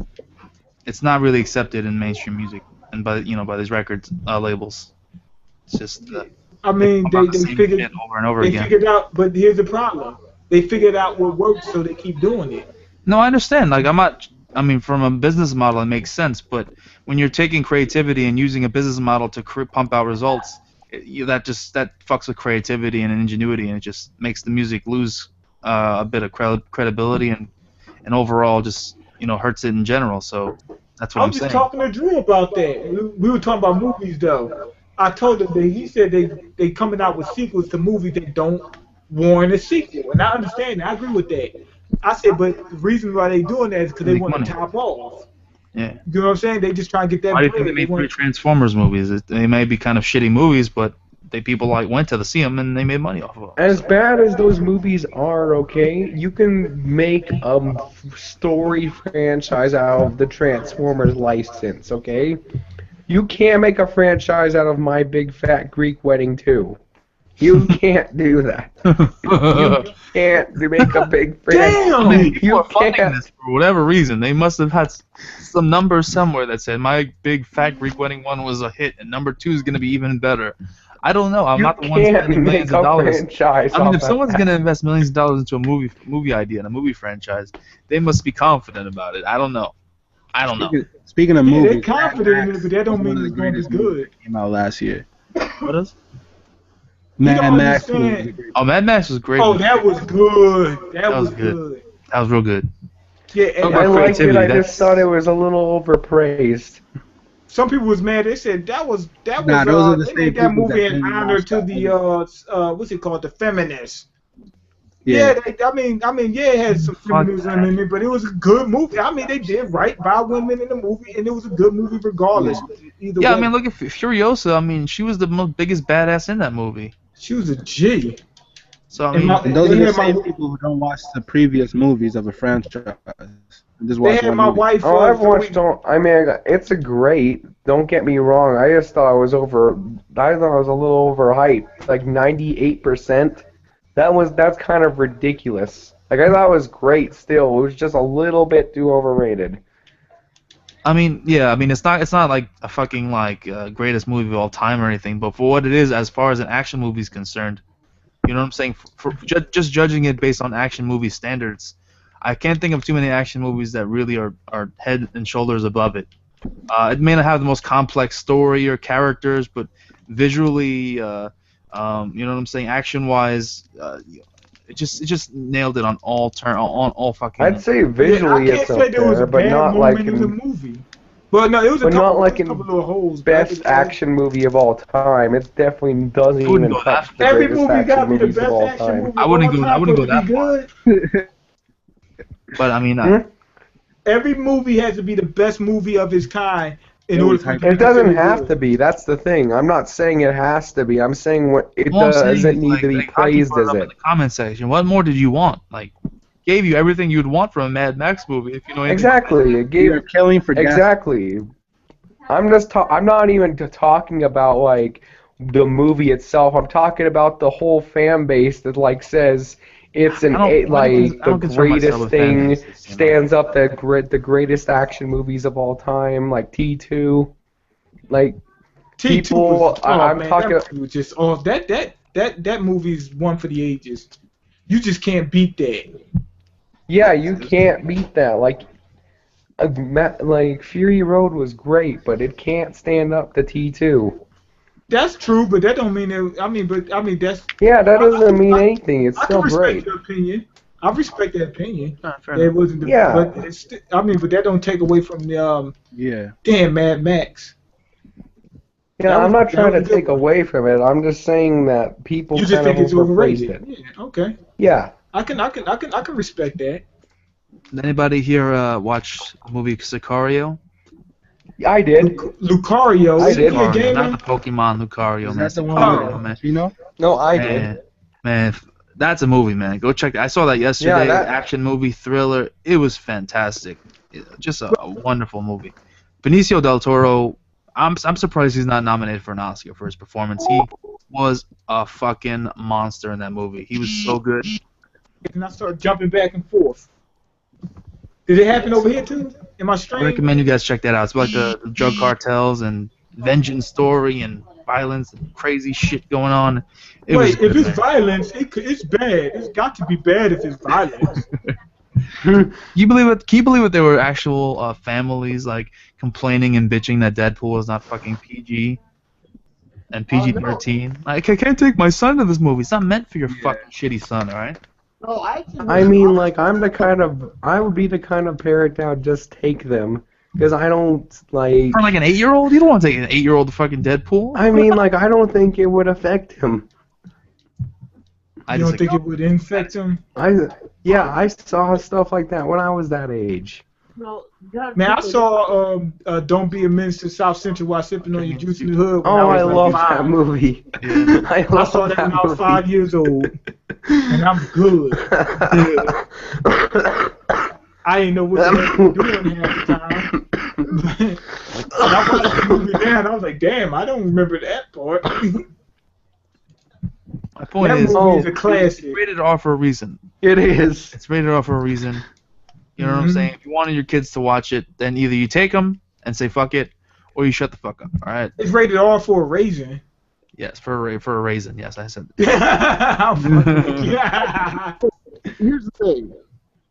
It's not really accepted in mainstream music and by these record labels. It's just I mean, pump out the they same figured shit over and over they again. figured out, but here's the problem: they figured out what works, so they keep doing it. No, I understand. Like I mean, from a business model, it makes sense. But when you're taking creativity and using a business model to pump out results, that fucks with creativity and ingenuity, and it just makes the music lose a bit of credibility and overall just hurts it in general. So that's what I I'm was just saying. talking to Drew about that. We were talking about movies, though. I told him that he said they coming out with sequels to movies that don't warrant a sequel, and I understand that. I agree with that. I said, but the reason why they doing that is because they Make want money. to top off. Yeah. You know what I'm saying? They just trying to get that Why do you bread. think they made want- 3 Transformers movies? They may be kind of shitty movies, but people went to see them and they made money off of them. As bad as those movies are, okay, you can make a story franchise out of the Transformers license, okay? You can't make a franchise out of My Big Fat Greek Wedding too. You can't do that. You can't make a big franchise. Damn! I mean, people You are funding can't. this for whatever reason. They must have had some numbers somewhere that said my big fat Greek wedding one was a hit, and number 2 is going to be even better. I don't know. I'm You not the one can't spending millions make of a dollars. franchise I mean, off if of someone's that. going to invest millions of dollars into a movie idea and a movie franchise, they must be confident about it. I don't know. Speaking of Yeah, movies, they're confident in it, but that don't was one mean of the it's gonna be greatest movies good. that came out last year. What is? Mad don't Max was understand. a great Oh, Mad Max was great. Oh, that was good. That was was good. good. That was real good. Yeah, and I liked it. creativity, I that's- just thought it was a little overpraised. some people was mad. They said that was Nah, those are the they same made that people movie that in didn't honor watch to that the what's it called, the feminists. Yeah, I mean, yeah, it had some feminism in it, but it was a good movie. I mean, they did right by women in the movie, and it was a good movie regardless. Either Yeah, way. I mean, look at Furiosa. I mean, she was the biggest badass in that movie. She was a G. So, I And mean, And those They are the had my- same people who don't watch the previous movies of a franchise. Just They watch had one my movie. wife. Oh, I've Zoe- watched all. I mean, it's a great. Don't get me wrong. I just thought it was over. I thought it was a little overhyped. Like 98%. That's kind of ridiculous. Like I thought it was great. Still, it was just a little bit too overrated. I mean, yeah, I mean, it's not like a fucking like greatest movie of all time or anything, but for what it is, as far as an action movie is concerned, you know what I'm saying? For just judging it based on action movie standards, I can't think of too many action movies that really are head and shoulders above it. It may not have the most complex story or characters, but visually, you know what I'm saying? Action-wise, it just nailed it on all fucking. I'd say visually I can't it's say up there was there, a but bad not moment like in the in movie. But no, it was a but couple, not like a couple in little holes. best action movie of all time. It definitely doesn't I wouldn't even go that touch the Every greatest movie action got to be the movies of best all action time. movie I of wouldn't all go- I time wouldn't for go it to be that good. But I mean, Every movie has to be the best movie of its kind in It order was for it hype. to be It doesn't considered have good. to be. That's the thing. I'm not saying it has to be. I'm saying what it all I'm saying doesn't is, need like, to be like, praised brought as up in it. the comment section. What more did you want? Like, gave you everything you'd want from a Mad Max movie if you know anything. Exactly. It gave You're killing for gas. exactly. I'm not even talking about like the movie itself. I'm talking about the whole fan base that like says it's I don't the concern myself greatest with fan thing, bases, you know. stands up the greatest action movies of all time, like T2. Like T2 people, was, I'm man, talking. that movie was just off. That movie's one for the ages. You just can't beat that. Yeah, you can't beat that. Like Fury Road was great, but it can't stand up to T2. That's true, but that don't mean that. I mean, that's. Yeah, that doesn't mean anything. It's I still can respect great. your opinion. I respect that opinion. Fair That enough. wasn't the, Yeah. but it's, I mean, but that don't take away from the Yeah. damn Mad Max. Yeah, That I'm was- not that trying to was a good take one. away from it. I'm just saying that people You just kind think of it's overpraised overrated. it. Yeah, okay. Yeah, I can respect that. Did anybody here watch the movie Sicario? I did. Lucario. I Is did. he a Lucario, gamer? not the Pokemon Lucario, Is man. that the one Sicario, with man. Chino? No, I did. Man, that's a movie, man. Go check it. I saw that yesterday. that- Action movie, thriller. It was fantastic. Just a wonderful movie. Benicio del Toro. I'm surprised he's not nominated for an Oscar for his performance. He was a fucking monster in that movie. He was so good. And I start jumping back and forth. Did it happen over here too? Am I I strange? recommend you guys check that out. It's about the drug cartels and vengeance story and violence and crazy shit going on. It was Wait, if good, it's man. violence, it's bad. It's got to be bad if it's violence. Can you believe it? Can you believe it? There were actual families like complaining and bitching that Deadpool is not fucking PG and PG-13. Like, I can't take my son to this movie. It's not meant for your fucking shitty son, all right? No, I mean, like, I would be the kind of parent that would just take them. Because I don't, like... For like an 8-year-old, you don't want to take an 8-year-old to fucking Deadpool. I mean, like, I don't think it would affect him. I You don't disagree. think it would infect him? I saw stuff like that when I was that age. no, God, Man, I people- saw Don't Be a Menace to South Central while sipping on your juice in the hood. When Oh, I was like love 5. that movie. Yeah. I I love saw that when I was movie. 5 years old, and I'm good. I didn't know what the heck we were doing half the time. And I watched the movie now, and I was like, damn, I don't remember that part. My point That is, movie is a it's classic. rated R for a reason. It is. It's rated R for a reason. You know what I'm saying? If you wanted your kids to watch it, then either you take them and say fuck it, or you shut the fuck up. All right? It's rated R for a reason. Yes, for a reason. Yes, I said. Yeah. Here's the thing.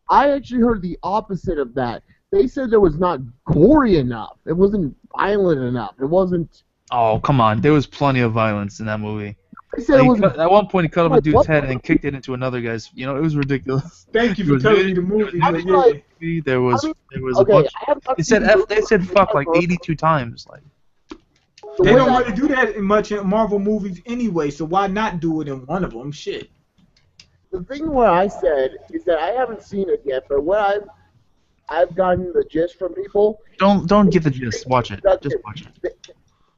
I actually heard the opposite of that. They said it was not gory enough. It wasn't violent enough. It wasn't. Oh, come on. There was plenty of violence in that movie. They said it was. At one point, he cut off a Like, dude's what? head and then kicked it into another guy's. You know, it was ridiculous. Thank you It for was telling really- me the movie. I But mean, yeah. like, There was I mean, a okay, bunch. I have not They seen said the they said movie fuck like ever. 82 times. Like, The They way don't I- really do that in much in Marvel movies anyway, so why not do it in one of them? Shit. The thing what I said is that I haven't seen it yet, but what I've gotten the gist from people. don't get the gist. Watch it. Just watch it.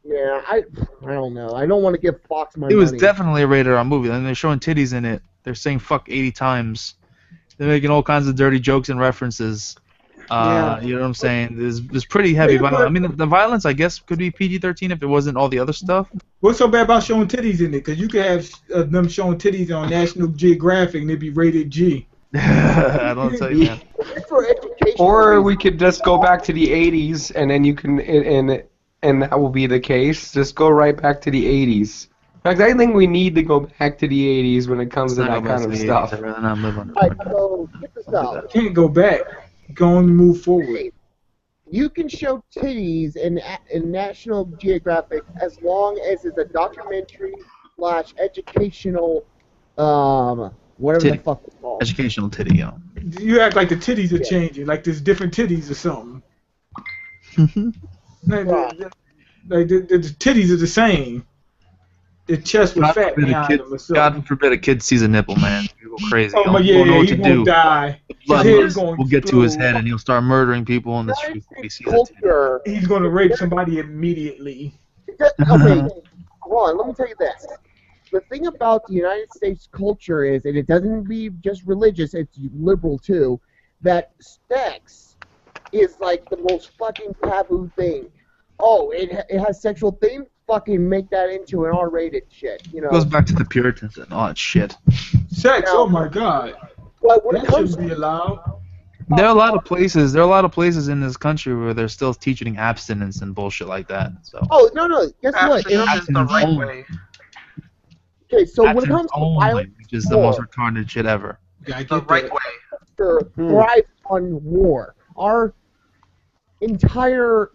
Yeah, I don't know. I don't want to give Fox my It was money. definitely a rated R movie, and they're showing titties in it. They're saying fuck 80 times. They're making all kinds of dirty jokes and references. Yeah. You know what I'm saying? There's pretty heavy violence. I mean, the violence, I guess, could be PG-13 if it wasn't all the other stuff. What's so bad about showing titties in it? Because you could have them showing titties on National Geographic and it'd be rated G. I don't tell you, man. It's for education. Or we could just go back to the 80s, and then you can, and that will be the case. Just go right back to the 80s. In fact, I think we need to go back to the 80s when it comes to that kind of stuff. I'd rather not live under. Alright, so get this out. Can't go back. Go on and move forward. You can show titties in National Geographic as long as it's a documentary / educational, whatever Titty. the fuck it's called. Educational titty, you know. You act like the titties are changing, like there's different titties or something. Like, the titties are the same. The chest was fat behind them or something. God forbid a kid sees a nipple, man. He'll go crazy. Oh, but He'll yeah, know what he to won't do. die. Blood His head's going will get to his explode. head, and he'll start murdering people in the street. If he sees a titty. Culture. He's going to rape somebody immediately. Okay, hold on. Let me tell you this. The thing about the United States culture is, and it doesn't be just religious; it's liberal too. That sex is like the most fucking taboo thing. Oh, it has sexual things. Fucking make that into an R-rated shit. You know. Goes back to the Puritans and all that shit. Sex, oh my God. But when it That comes shouldn't be allowed. There are a lot of places. There are a lot of places in this country where they're still teaching abstinence and bullshit like that. So. Oh no! Guess what? Abstinence is the right only. way. Okay, so when it Abstinence comes to only, violence, which is the most retarded shit ever. Gotta The get right that. way. thrives on war. Our entire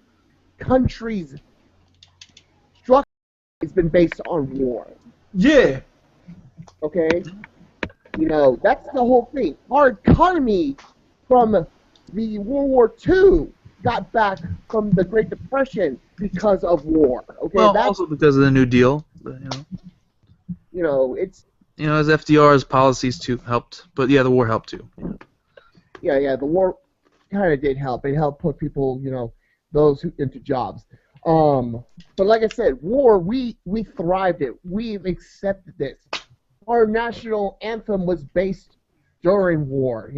country's structure has been based on war. Yeah. Okay, you know that's the whole thing. Our economy from the World War II got back from the Great Depression because of war. Okay, Well, that's also because of the New Deal. But, it's as FDR's policies too helped. But yeah, the war helped too. yeah. The war kind of did help. It helped put people, those who into jobs. But like I said, war, we thrived it. We've accepted this. Our national anthem was based during war.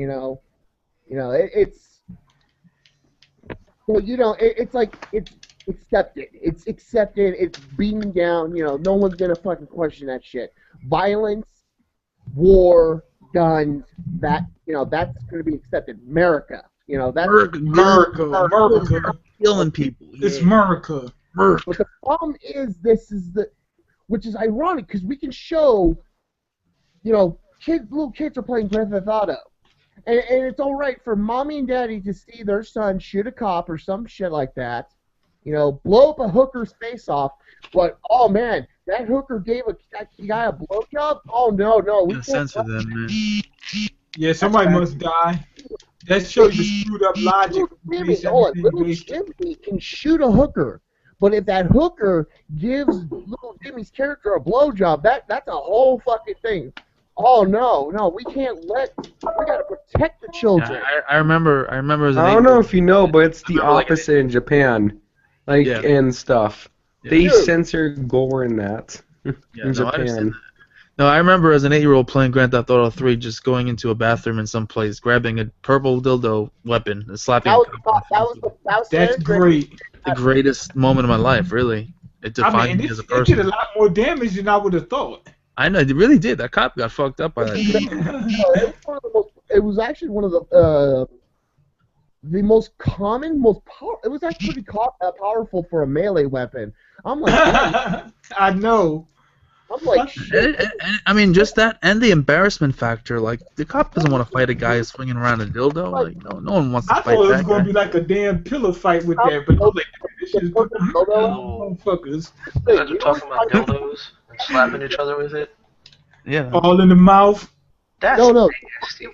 It's like it's accepted. It's accepted. It's beaten down. No one's gonna fucking question that shit. Violence, war, guns. That's gonna be accepted. America. That's America. Killing people. It's America. But the problem is, which is ironic because we can show, little kids are playing Grand Theft Auto, and it's all right for mommy and daddy to see their son shoot a cop or some shit like that, blow up a hooker's face off. But oh man, that hooker gave that guy a blowjob. Oh no, we can't Censor them, man. Yeah, somebody must die. That shows the screwed up logic. Little Jimmy can shoot a hooker, but if that hooker gives little Jimmy's character a blowjob, that's a whole fucking thing. Oh no, we can't we gotta protect the children. Yeah, I remember as an I don't know if you know, but it's the remember, like, opposite in Japan, and stuff. Yeah. They Dude. censor gore in that. Yeah, in no, I understand Japan. that. No, I remember as an 8-year-old playing Grand Theft Auto 3, just going into a bathroom in some place, grabbing a purple dildo weapon, and slapping. That's great. the greatest moment of my life. Really, it defined me as a It person. did a lot more damage than I would have thought. I know, it really did. That cop got fucked up by that. It was actually one of the most common, it was actually pretty powerful for a melee weapon. I'm like, I know. I'm like, shit. And, I mean, just that and the embarrassment factor. Like, the cop doesn't want to fight a guy swinging around a dildo. Like, no one wants to I fight thought it was that going guy. to be like a damn pillow fight with that, but I was like, this shit's motherfuckers. You guys are talking about dildos and slapping each other with it? Yeah. All in the mouth. That's No. nasty.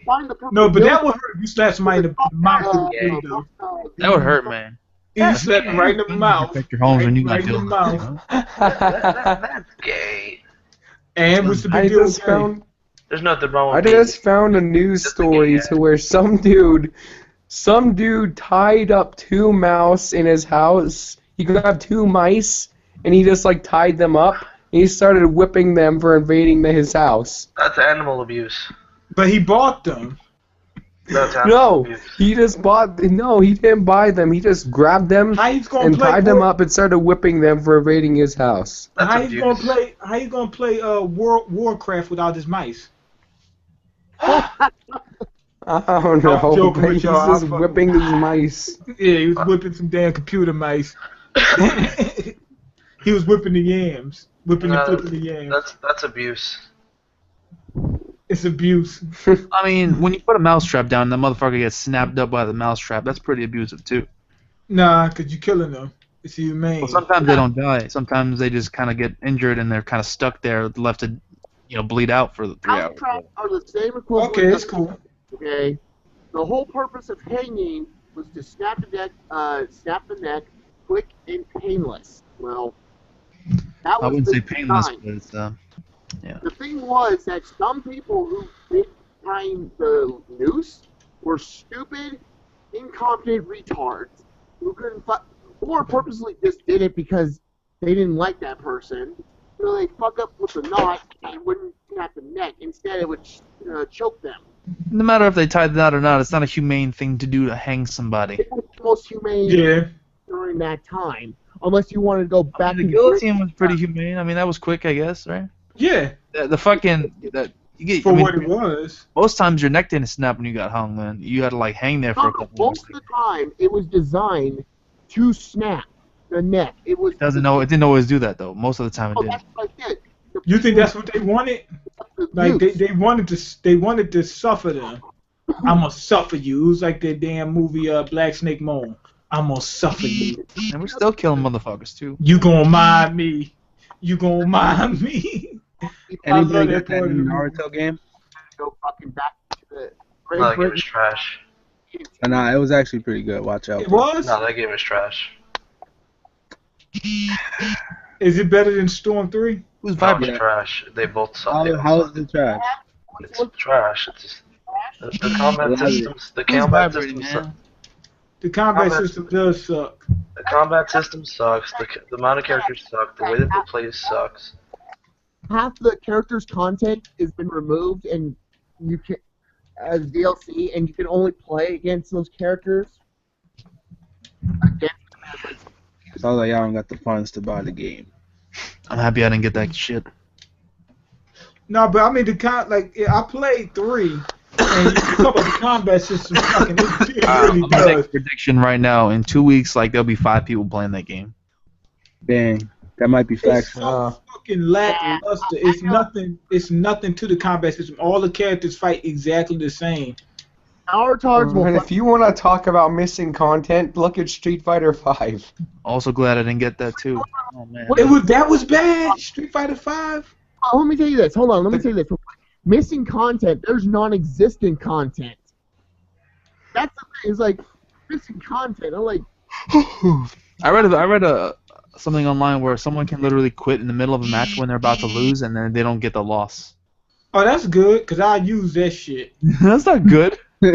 No, but that would hurt if you slap somebody in the mouth with a dildo. That would hurt, man. You slap them right in the mouth. Protect your homes when you got Right in the dildos. mouth. You know? That's gay. And what's the I big deal just with found There's nothing wrong I with just found a news story to where some dude tied up 2 mouse in his house. He grabbed 2 mice and he just like tied them up. And he started whipping them for invading his house. That's animal abuse. But he bought them. That's animal No, abuse. he didn't buy them. He just grabbed them How he's gonna and play? tied them up and started whipping them for invading his house. That's How he's abuse. gonna play? How you gonna play Warcraft without his mice? I don't know, I'm joking but with he's y'all. just I'm fucking- whipping these mice. Yeah, he was whipping some damn computer mice. He was whipping the yams, whipping and flipping the yams. That's abuse. It's abuse. I mean, when you put a mousetrap down, that motherfucker gets snapped up by the mousetrap. That's pretty abusive too. Nah, cause you killing them. It's humane. Well, sometimes they don't die. Sometimes they just kind of get injured and they're kind of stuck there, left to, bleed out for 3 hours. Mousetraps are the same equivalent. Okay, it's cool. Okay. The whole purpose of hanging was to snap the neck, quick and painless. Well, that was I wouldn't the say painless, design. but it's The thing was that some people who did tying the noose were stupid, incompetent retards who couldn't or purposely just did it because they didn't like that person. So they fuck up with the knot and wouldn't snap the neck. Instead, it would choke them. no matter if they tied the knot or not, it's not a humane thing to do to hang somebody. It was the most humane Yeah. during that time, unless you wanted to go back The and guillotine was pretty humane. I mean, that was quick, I guess, right? Yeah. The fucking you get. For I mean, what it was. most times your neck didn't snap when you got hung, man. You had to like hang there for a couple Most of the time, it was designed to snap the neck. It was. It didn't always do that though. Most of the time it Oh, didn't. that's what I said. You think that's what they wanted? Like Noose. they wanted to suffer them. I'm gonna suffer you. It was like that damn movie Black Snake Moan. I'm gonna suffer you. And we're still killing motherfuckers too. You gonna mind me. You gonna mind me. I love Anybody that got that part of new the movie. Naruto game? Go fucking back to the Great No, that game Britain. is trash. Nah, it was actually pretty good. Watch out. It was? No, that game is trash. Is it better than Storm 3? Who's No, vibrating? it's trash. They both suck. How is it trash? It's trash. It's just, the combat Really? systems. The Who's combat vibrating, system. man? The combat Combat system does suck. The combat system sucks. The amount of characters suck. The way that they play sucks. Half the character's content has been removed, and you can as DLC, and you can only play against those characters. Sounds like y'all don't got the funds to buy the game. I'm happy I didn't get that shit. No, but I mean I played 3, and you talk about the combat system fucking. It really I'm gonna make does. a prediction right now. In 2 weeks, like there'll be 5 people playing that game. Dang, that might be It's facts. so fucking lackluster. It's nothing to the combat system. All the characters fight exactly the same. Our tards will And if you want to talk about missing content, look at Street Fighter V. Also glad I didn't get that too. Oh man. That was bad. Street Fighter 5. Let me tell you this. Hold on. Let me tell you this. Missing content. There's non-existent content. That's the thing. It's like missing content. I'm like, I read something online where someone can literally quit in the middle of a match when they're about to lose, and then they don't get the loss. Oh, that's good, cause I use that shit. That's not good. Yeah,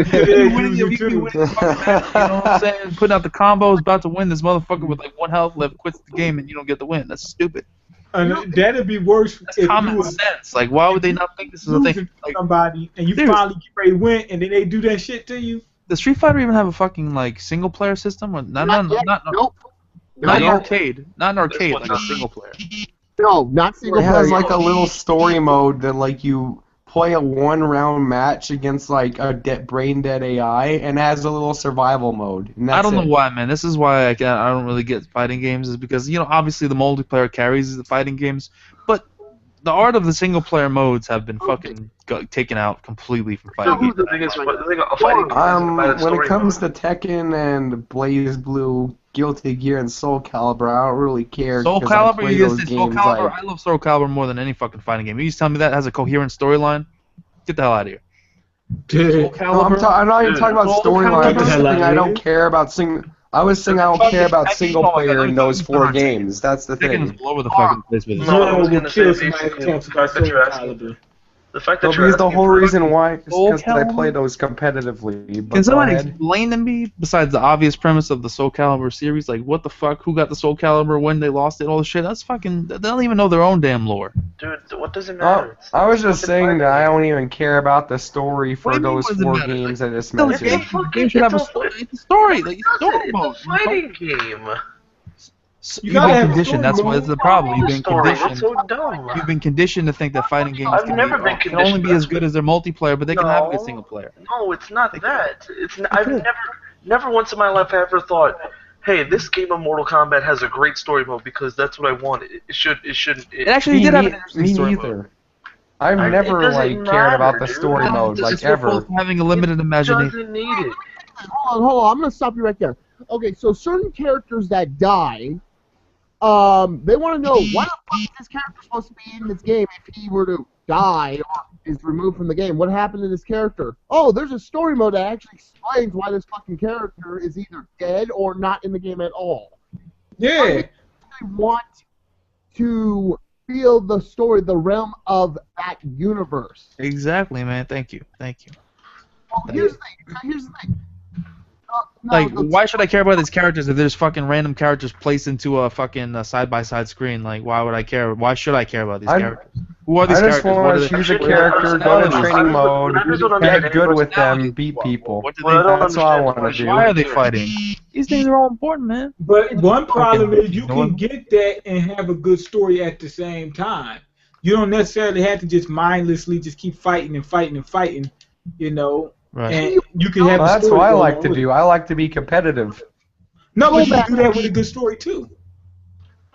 Winning, you you too. winning the fucking match, you know what I'm saying? Putting out the combos, about to win. This motherfucker with like 1 health left quits the game, and you don't get the win. That's stupid. And that'd be worse That's if common you were sense. Like, why would they not think this is a losing thing? to Like, somebody and you Dude. finally get ready to win, and then they do that shit to you. does Street Fighter even have a fucking like single player system? Or not not yet. Nope. not in Nope. arcade. Not in arcade, one like a doesn't. single player. No, not single It player. has like a little story mode that like you play a 1-round match against like a brain dead AI, and it has a little survival mode. And that's I don't know it. why, man. This is why I don't really get fighting games, is because obviously the multiplayer carries the fighting games, but the art of the single player modes have been fucking taken out completely from fighting games. The thing is, the thing about fighting games isn't about its When story it comes mode. to Tekken and Blaze Blue, Guilty Gear, and Soul Calibur, I don't really care Soul because I Calibur, play you those just say Soul games Calibur. like. I love Soul Calibur more than any fucking fighting game. You just tell me that has a coherent storyline? Get the hell out of here. Soul Dude. No, Calibur. I'm not even talking about Soul storyline. I'm Calibur. just saying I Hell, don't care about I was saying I don't care about single player in those 4 games. That's the Tekken is thing. all over the fucking place with this. No, I Zoro was will gonna say kill somebody basically who talks the about fact that Soul you're asking, Calibur. the fact No, that you're because the asking whole for reason why is Soul because I play Calibur? those competitively. But Can go somebody ahead. explain to me, besides the obvious premise of the Soul Calibur series, like what the fuck, who got the Soul Calibur, when they lost it, all this shit? That's fucking. They don't even know their own damn lore. dude, what does it Oh, matter? I was It's just fucking saying fighting that I game. don't even care about the story What for do you mean, those what does it 4 matter? games I just Still, It's a mentioned. the game should have it's a story, like It's story mode. a fighting game. You You've gotta been have a conditioned. story That's why mode. it's the problem. You've been Story. That's conditioned. so dumb. You've been conditioned to think that fighting games I've can, never been can only conditioned. be as good as their multiplayer, but they can have a good No. single player. No, it's not that. I've could. never once in my life ever thought, hey, this game of Mortal Kombat has a great story mode because that's what I want. It shouldn't. It actually did have an interesting Me story mode. neither. I've It never doesn't cared about the matter, dude. story mode It's like just your fault ever. for having a limited imagination. Doesn't need it. Hold on. I'm gonna stop you right there. Okay, so certain characters that die, they want to know why the fuck is this character supposed to be in this game if he were to die or is removed from the game? What happened to this character? Oh, there's a story mode that actually explains why this fucking character is either dead or not in the game at all. Yeah. I want to feel the story, the realm of that universe. Exactly, man. Thank you. Thank you. Well, here's the thing. No, Like, why should I care about these characters if there's fucking random characters placed into a fucking side-by-side screen? Like, why would I care? Why should I care about these characters? Who are these I just characters? want What to are they? choose a What are their character, go to personalities? training mode, I just don't get understand good with them, personalities. beat people. What do Well, I they? don't That's all I understand want to do. Why are they fighting? These things are all important, man. But one problem is you Fucking can get that and have a good story at the same time. You don't necessarily have to just mindlessly just keep fighting and fighting and fighting, you know. Right. And you can have Well, a that's story what I go like along to with do. it. I like to be competitive. No, but you can do that with a good story too.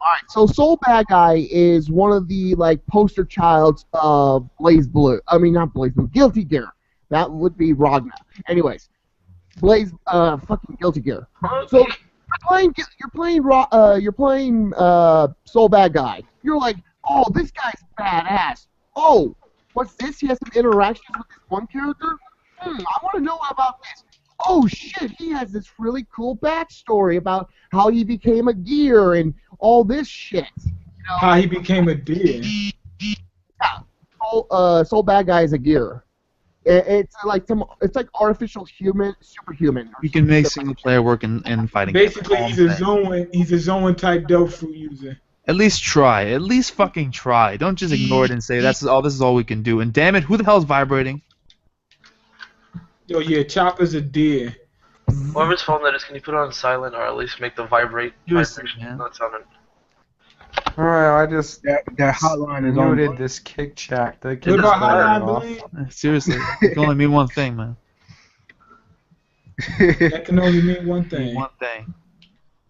Alright, so Soul Bad Guy is one of the poster childs of Blaze Blue. I mean, not Blaze Blue, Guilty Gear. That would be Ragna. Anyways, Blaze, fucking Guilty Gear. So you're playing Soul Bad Guy. You're like, oh, this guy's badass. Oh, what's this? He has some interactions with this one character. I want to know about this. Oh shit, he has this really cool backstory about how he became a gear and all this shit. You know? How he became a deer. Yeah, Soul Bad Guy is a gear. It's like artificial superhuman. You can make single player work in fighting games. Basically, he's a zone type dope fruit user. At least try. At least fucking try. Don't just ignore it and say this is all we can do. And damn it, who the hell's vibrating? Yo, yeah, Chopper's a deer. Whoever's phone that is, can you put it on silent or at least make the vibration man. not sounding? Alright, I just Their hotline is on. muted this kick chat. The What kick about is going Hotline off. Bling? Seriously, it can only mean one thing, man. That can only mean one thing. One thing.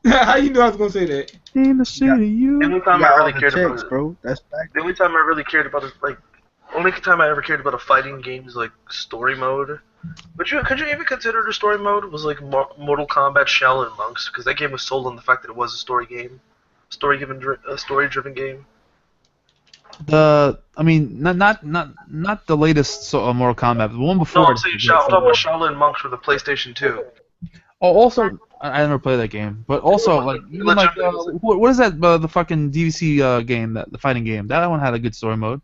How you know I was gonna say that? In the city, you. The only time I really cared about it, bro. That's fact. the only time I really cared about it, only time I ever cared about a fighting game's story mode. But could you even consider it a story mode? Was Mortal Kombat Shell and Monks, because that game was sold on the fact that it was a story game, story-driven game. I mean, not the latest Mortal Kombat, the one before. No, I'm saying I'm talking about Shaolin Monks for the PlayStation 2. Oh, also, I never played that game, but also what is that? The fucking DVC game, the fighting game. That one had a good story mode.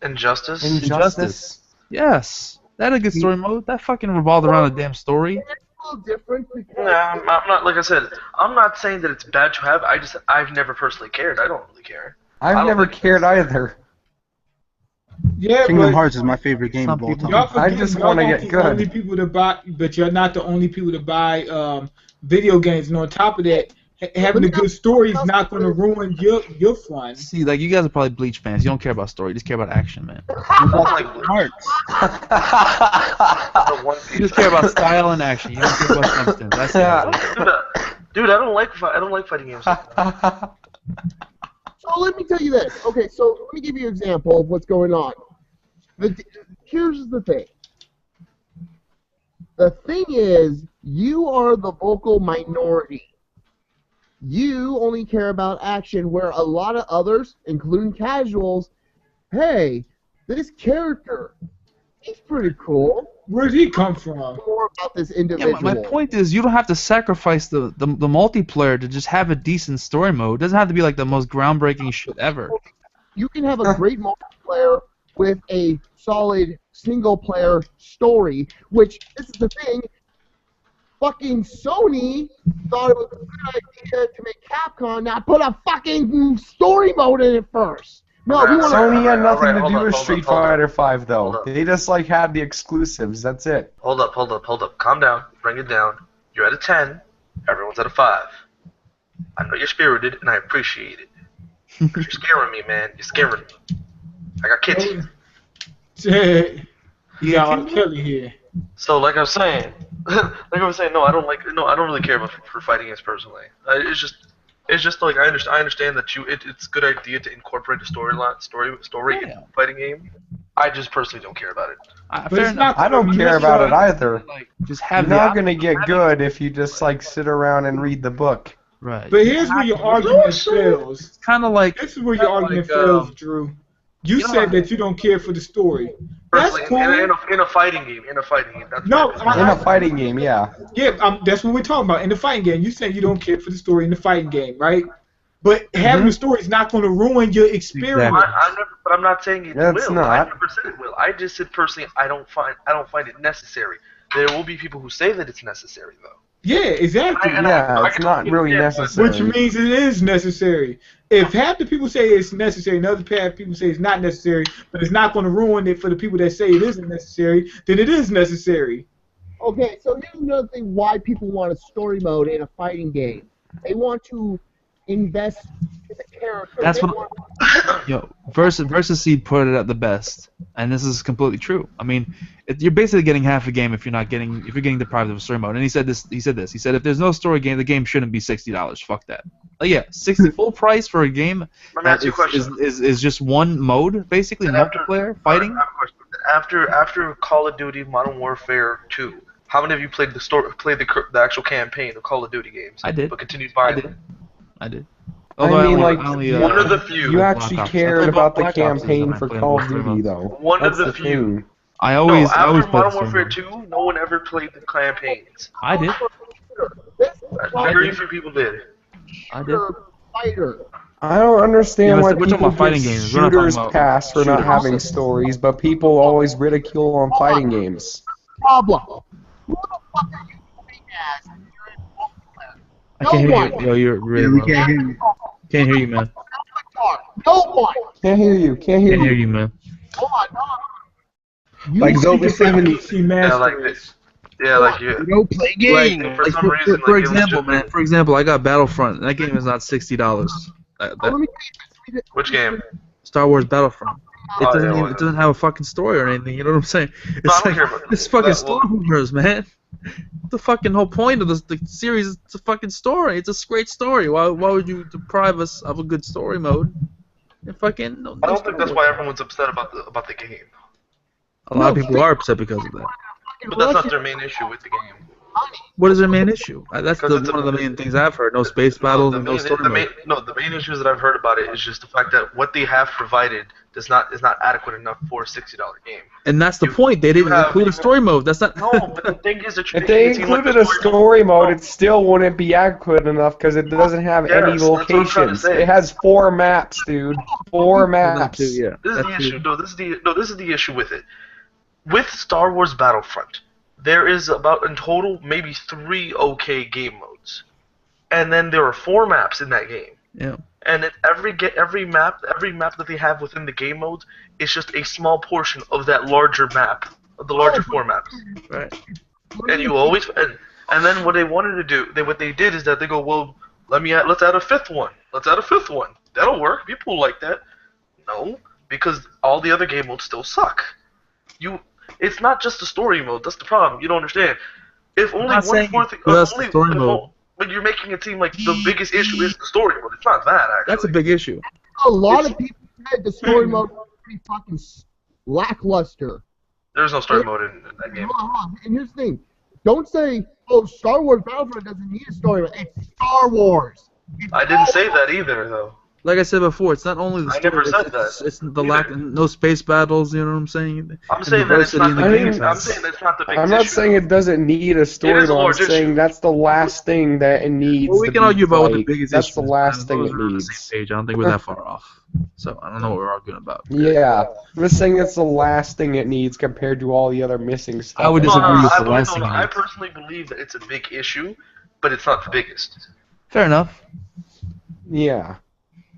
Injustice? Injustice. Yes, that had a good story mode. That fucking revolved around a damn story. It's a little different because Nah, I'm not, like I said, I'm not saying that it's bad to have, I've never personally cared. I don't really care. I've never cared either. Yeah, Kingdom but Hearts is my favorite game Some of all people- time. y'all forget, I just y'all wanna not get the good. Only people to buy, but you're not the only people to buy video games. And on top of that, having a good story is not going to ruin your fun. See, like you guys are probably Bleach fans. You don't care about story. You just care about action, man. I don't like Bleach. Arts. The One You Piece. just care about style and action. You don't care about substance. That's it. Dude, I don't like fighting games. So let me tell you this. Okay, so let me give you an example of what's going on. Here's the thing. The thing is, you are the vocal minority. You only care about action, where a lot of others, including casuals, hey, this character, he's pretty cool. Where'd he come from? More about this Yeah, individual. my point is, you don't have to sacrifice the multiplayer to just have a decent story mode. It doesn't have to be like the most groundbreaking shit ever. You can have a great multiplayer with a solid single-player story, which, this is the thing, fucking Sony thought it was a good idea to make Capcom not put a fucking story mode in it first. No, we want Sony had nothing Alright, to hold do on, with hold on, Street hold on. Fighter 5 though. Hold on. They just like had the exclusives. That's it. Hold up. Calm down. Bring it down. You're at a 10. Everyone's at a 5. I know you're spirited, and I appreciate it. But you're scaring me, man. You're scaring me. I got kids. You got R. Kelly here. So, like I was saying, no, I don't really care about for fighting games personally. It's just like I understand that it's a good idea to incorporate a story in a fighting game. I just personally don't care about it. But Fair it's enough. not I don't care about it either. Like, just You're have not gonna get good if you just like sit around and read the book. Right. But here's where your argument fails. It's kind of like This is where your argument fails, Drew. You said that you don't care for the story. That's Personally, cool. in a fighting game, That's No, In a fighting game, yeah. Yeah, that's what we're talking about. In the fighting game, you saying you don't care for the story in the fighting game, right? But having the story is not going to ruin your experience. Exactly. But I'm not saying it That's will. not. I never said it will. I just said personally, I don't find it necessary. There will be people who say that it's necessary, though. Yeah, exactly. Yeah, it's not really necessary. Which means it is necessary. If half the people say it's necessary and other half the people say it's not necessary, but it's not going to ruin it for the people that say it isn't necessary, then it is necessary. Okay, so here's another thing why people want a story mode in a fighting game. They want to invest in the character. That's They what- want- Versus Seed put it at the best, and this is completely true. I mean, you're basically getting half a game if you're getting deprived of a story mode. And he said this. He said if there's no story game, the game shouldn't be $60. Fuck that. Like, yeah, 60 full price for a game Let me ask you a question. is just one mode, basically multiplayer fighting. After Call of Duty Modern Warfare 2, how many of you played the actual campaign of Call of Duty games? I did. But continued buying them. I did. I mean, like, one of the few. You actually Black Ops. cared I played about the Black Ops campaign and for I played Call of Modern Duty, Warfare. though. One of That's the the few. thing. I always after played Modern the Warfare story mode. 2, no one ever played the campaigns. I did. Very few people did. I did. Fighter. I don't understand Yeah, why we're talking people about fighting give games. We're not shooters talking about pass for not shooters. having stories, but people always ridicule on fighting games. Problem. Who the fuck are you playing as? You're in multiplayer. I can't No hear you. one. Yo, you're Yeah, really we low. can't hear you. Can't hear you, man. No one. Can't hear you. Can't hear Can't hear you. you, man. Hold on. You Like Zoba 70. Yeah, like this. Yeah, like you. You don't play games. Like, for Like, some reason, for like, it was example, just- man. For example, I got Battlefront. That game is not $60. let me tell you, Which game? Star Wars Battlefront. It Oh, doesn't yeah, even, well, it doesn't have a fucking story or anything. You know what I'm saying? I It's don't care about like it's fucking that. Star Wars, man. The fucking whole point of the series is it's a fucking story. It's a great story. Why would you deprive us of a good story mode? And fucking no, I don't Star think that's Wars. why everyone's upset about the game. A lot of people are upset because of that. But that's not their main issue with the game. What is their main issue? That's Because it's one of the a- main things I've heard. No space battles and no story mode. The main issues that I've heard about it is just the fact that what they have provided is not adequate enough for a $60 game. And that's the You- point. They didn't have- include a story mode. That's not. No, but the thing is that If they included a story mode, it still wouldn't be adequate enough because it doesn't have Yes, any that's what I'm trying to locations. say. It has 4 maps, dude. 4 maps. Yeah, This is that's the issue. This is the issue with it. With Star Wars Battlefront, there is about in total maybe 3 okay game modes, and then there are 4 maps in that game. Yeah. And then every map that they have within the game modes is just a small portion of that larger map, of the larger 4 maps. Right. And you always and then what they wanted to do, what they did is that they go, well, Let's add a fifth one. Let's add a fifth one. That'll work. People like that. No, because all the other game modes still suck. It's not just the story mode. That's the problem. You don't understand. If only not saying 1/4, just only, the story if mode. all- but you're making it seem like the biggest issue is the story mode. It's not that actually. That's a big issue. A lot of people said the story mode was pretty fucking lackluster. There's no story mode in that game. Hold on. And here's the thing. Don't say, oh, Star Wars Battlefront doesn't need a story mode. It's Star Wars. It's I didn't say Star that either, though. Like I said before, it's not only the I story. never said it's that the either. lack, no space battles. You know what I'm saying? I'm And saying that it's diversity not in the the biggest. game. I'm saying that's not the biggest I'm not issue. saying it doesn't need a story It is a mode. I'm large saying issue. that's the last thing that it needs. Well, we to can be argue about what the like, biggest that's issue the is. last thing Those it are on the needs. same page. I don't think we're that far off. So I don't know what we're arguing about. Yeah, I'm just saying it's the last thing it needs compared to all the other missing stuff. I would No, disagree no, with I the believe, last no, thing no. it I needs. personally believe that it's a big issue, but it's not the biggest. Fair enough. Yeah.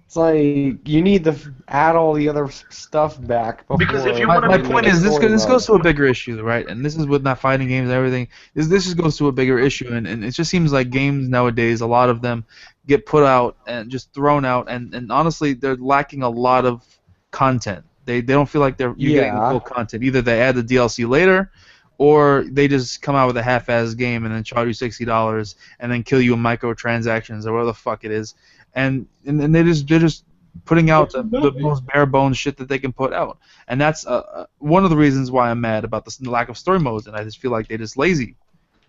It's like you need to add all the other stuff back before. Because if you My, wanna my make point it is, story this mode. goes to a bigger issue, right? And this is with not fighting games and everything. This just goes to a bigger issue, and it just seems like games nowadays, a lot of them get put out and just thrown out, and honestly, they're lacking a lot of content. They don't feel like you're getting the Yeah. full content. Either they add the DLC later, or they just come out with a half-ass game and then charge you $60 and then kill you in microtransactions or whatever the fuck it is, and they're just putting out the most bare bones shit that they can put out, and that's one of the reasons why I'm mad about the lack of story modes, and I just feel like they're just lazy.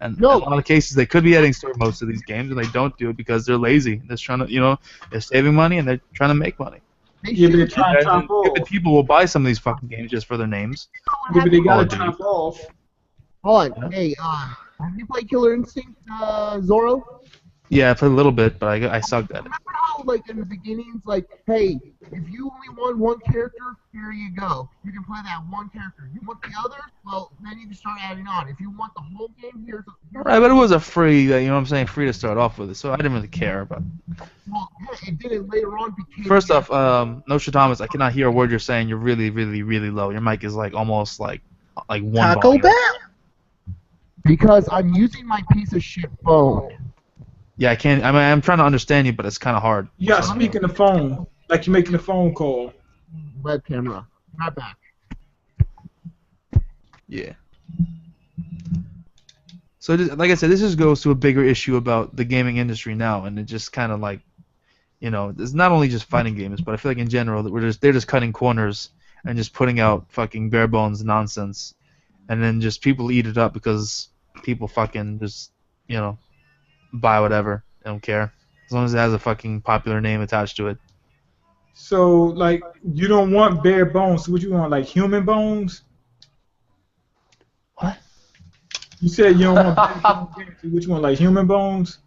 And in a lot of cases, they could be adding story modes to these games, and they don't do it because they're lazy. They're trying to, they're saving money and they're trying to make money. Yeah, but they're trying to top And off. people will buy some of these fucking games just for their names. Yeah, but they gotta Oh, dude. top off. Hold on. Hey, have you played Killer Instinct, Zorro? Yeah, I played a little bit, but I sucked at it. Remember how, like, in the beginning, it's like, hey, if you only want one character, here you go. You can play that one character. You want the other? Well, then you can start adding on. If you want the whole game, here's Right, but it was a free, you know what I'm saying, free to start off with, so I didn't really care about it. Well, it didn't later on became... First off, Nostradamus, I cannot hear a word you're saying. You're really, really, really low. Your mic is like almost like one Taco volume. Bell. Because I'm using my piece of shit phone. Yeah, I can't. I mean, I'm trying to understand you, but it's kind of hard. You gotta speak in the phone, like you're making a phone call. Web camera. Not back. Yeah. So, like I said, this just goes to a bigger issue about the gaming industry now, and it just kind of like, it's not only just fighting games, but I feel like in general that they're just cutting corners and just putting out fucking bare bones nonsense, and then just people eat it up because people fucking just, buy whatever. They don't care as long as it has a fucking popular name attached to it. So, like, you don't want bare bones. So what you want, like human bones? What? You said you don't want bare bones. So what you want, like human bones?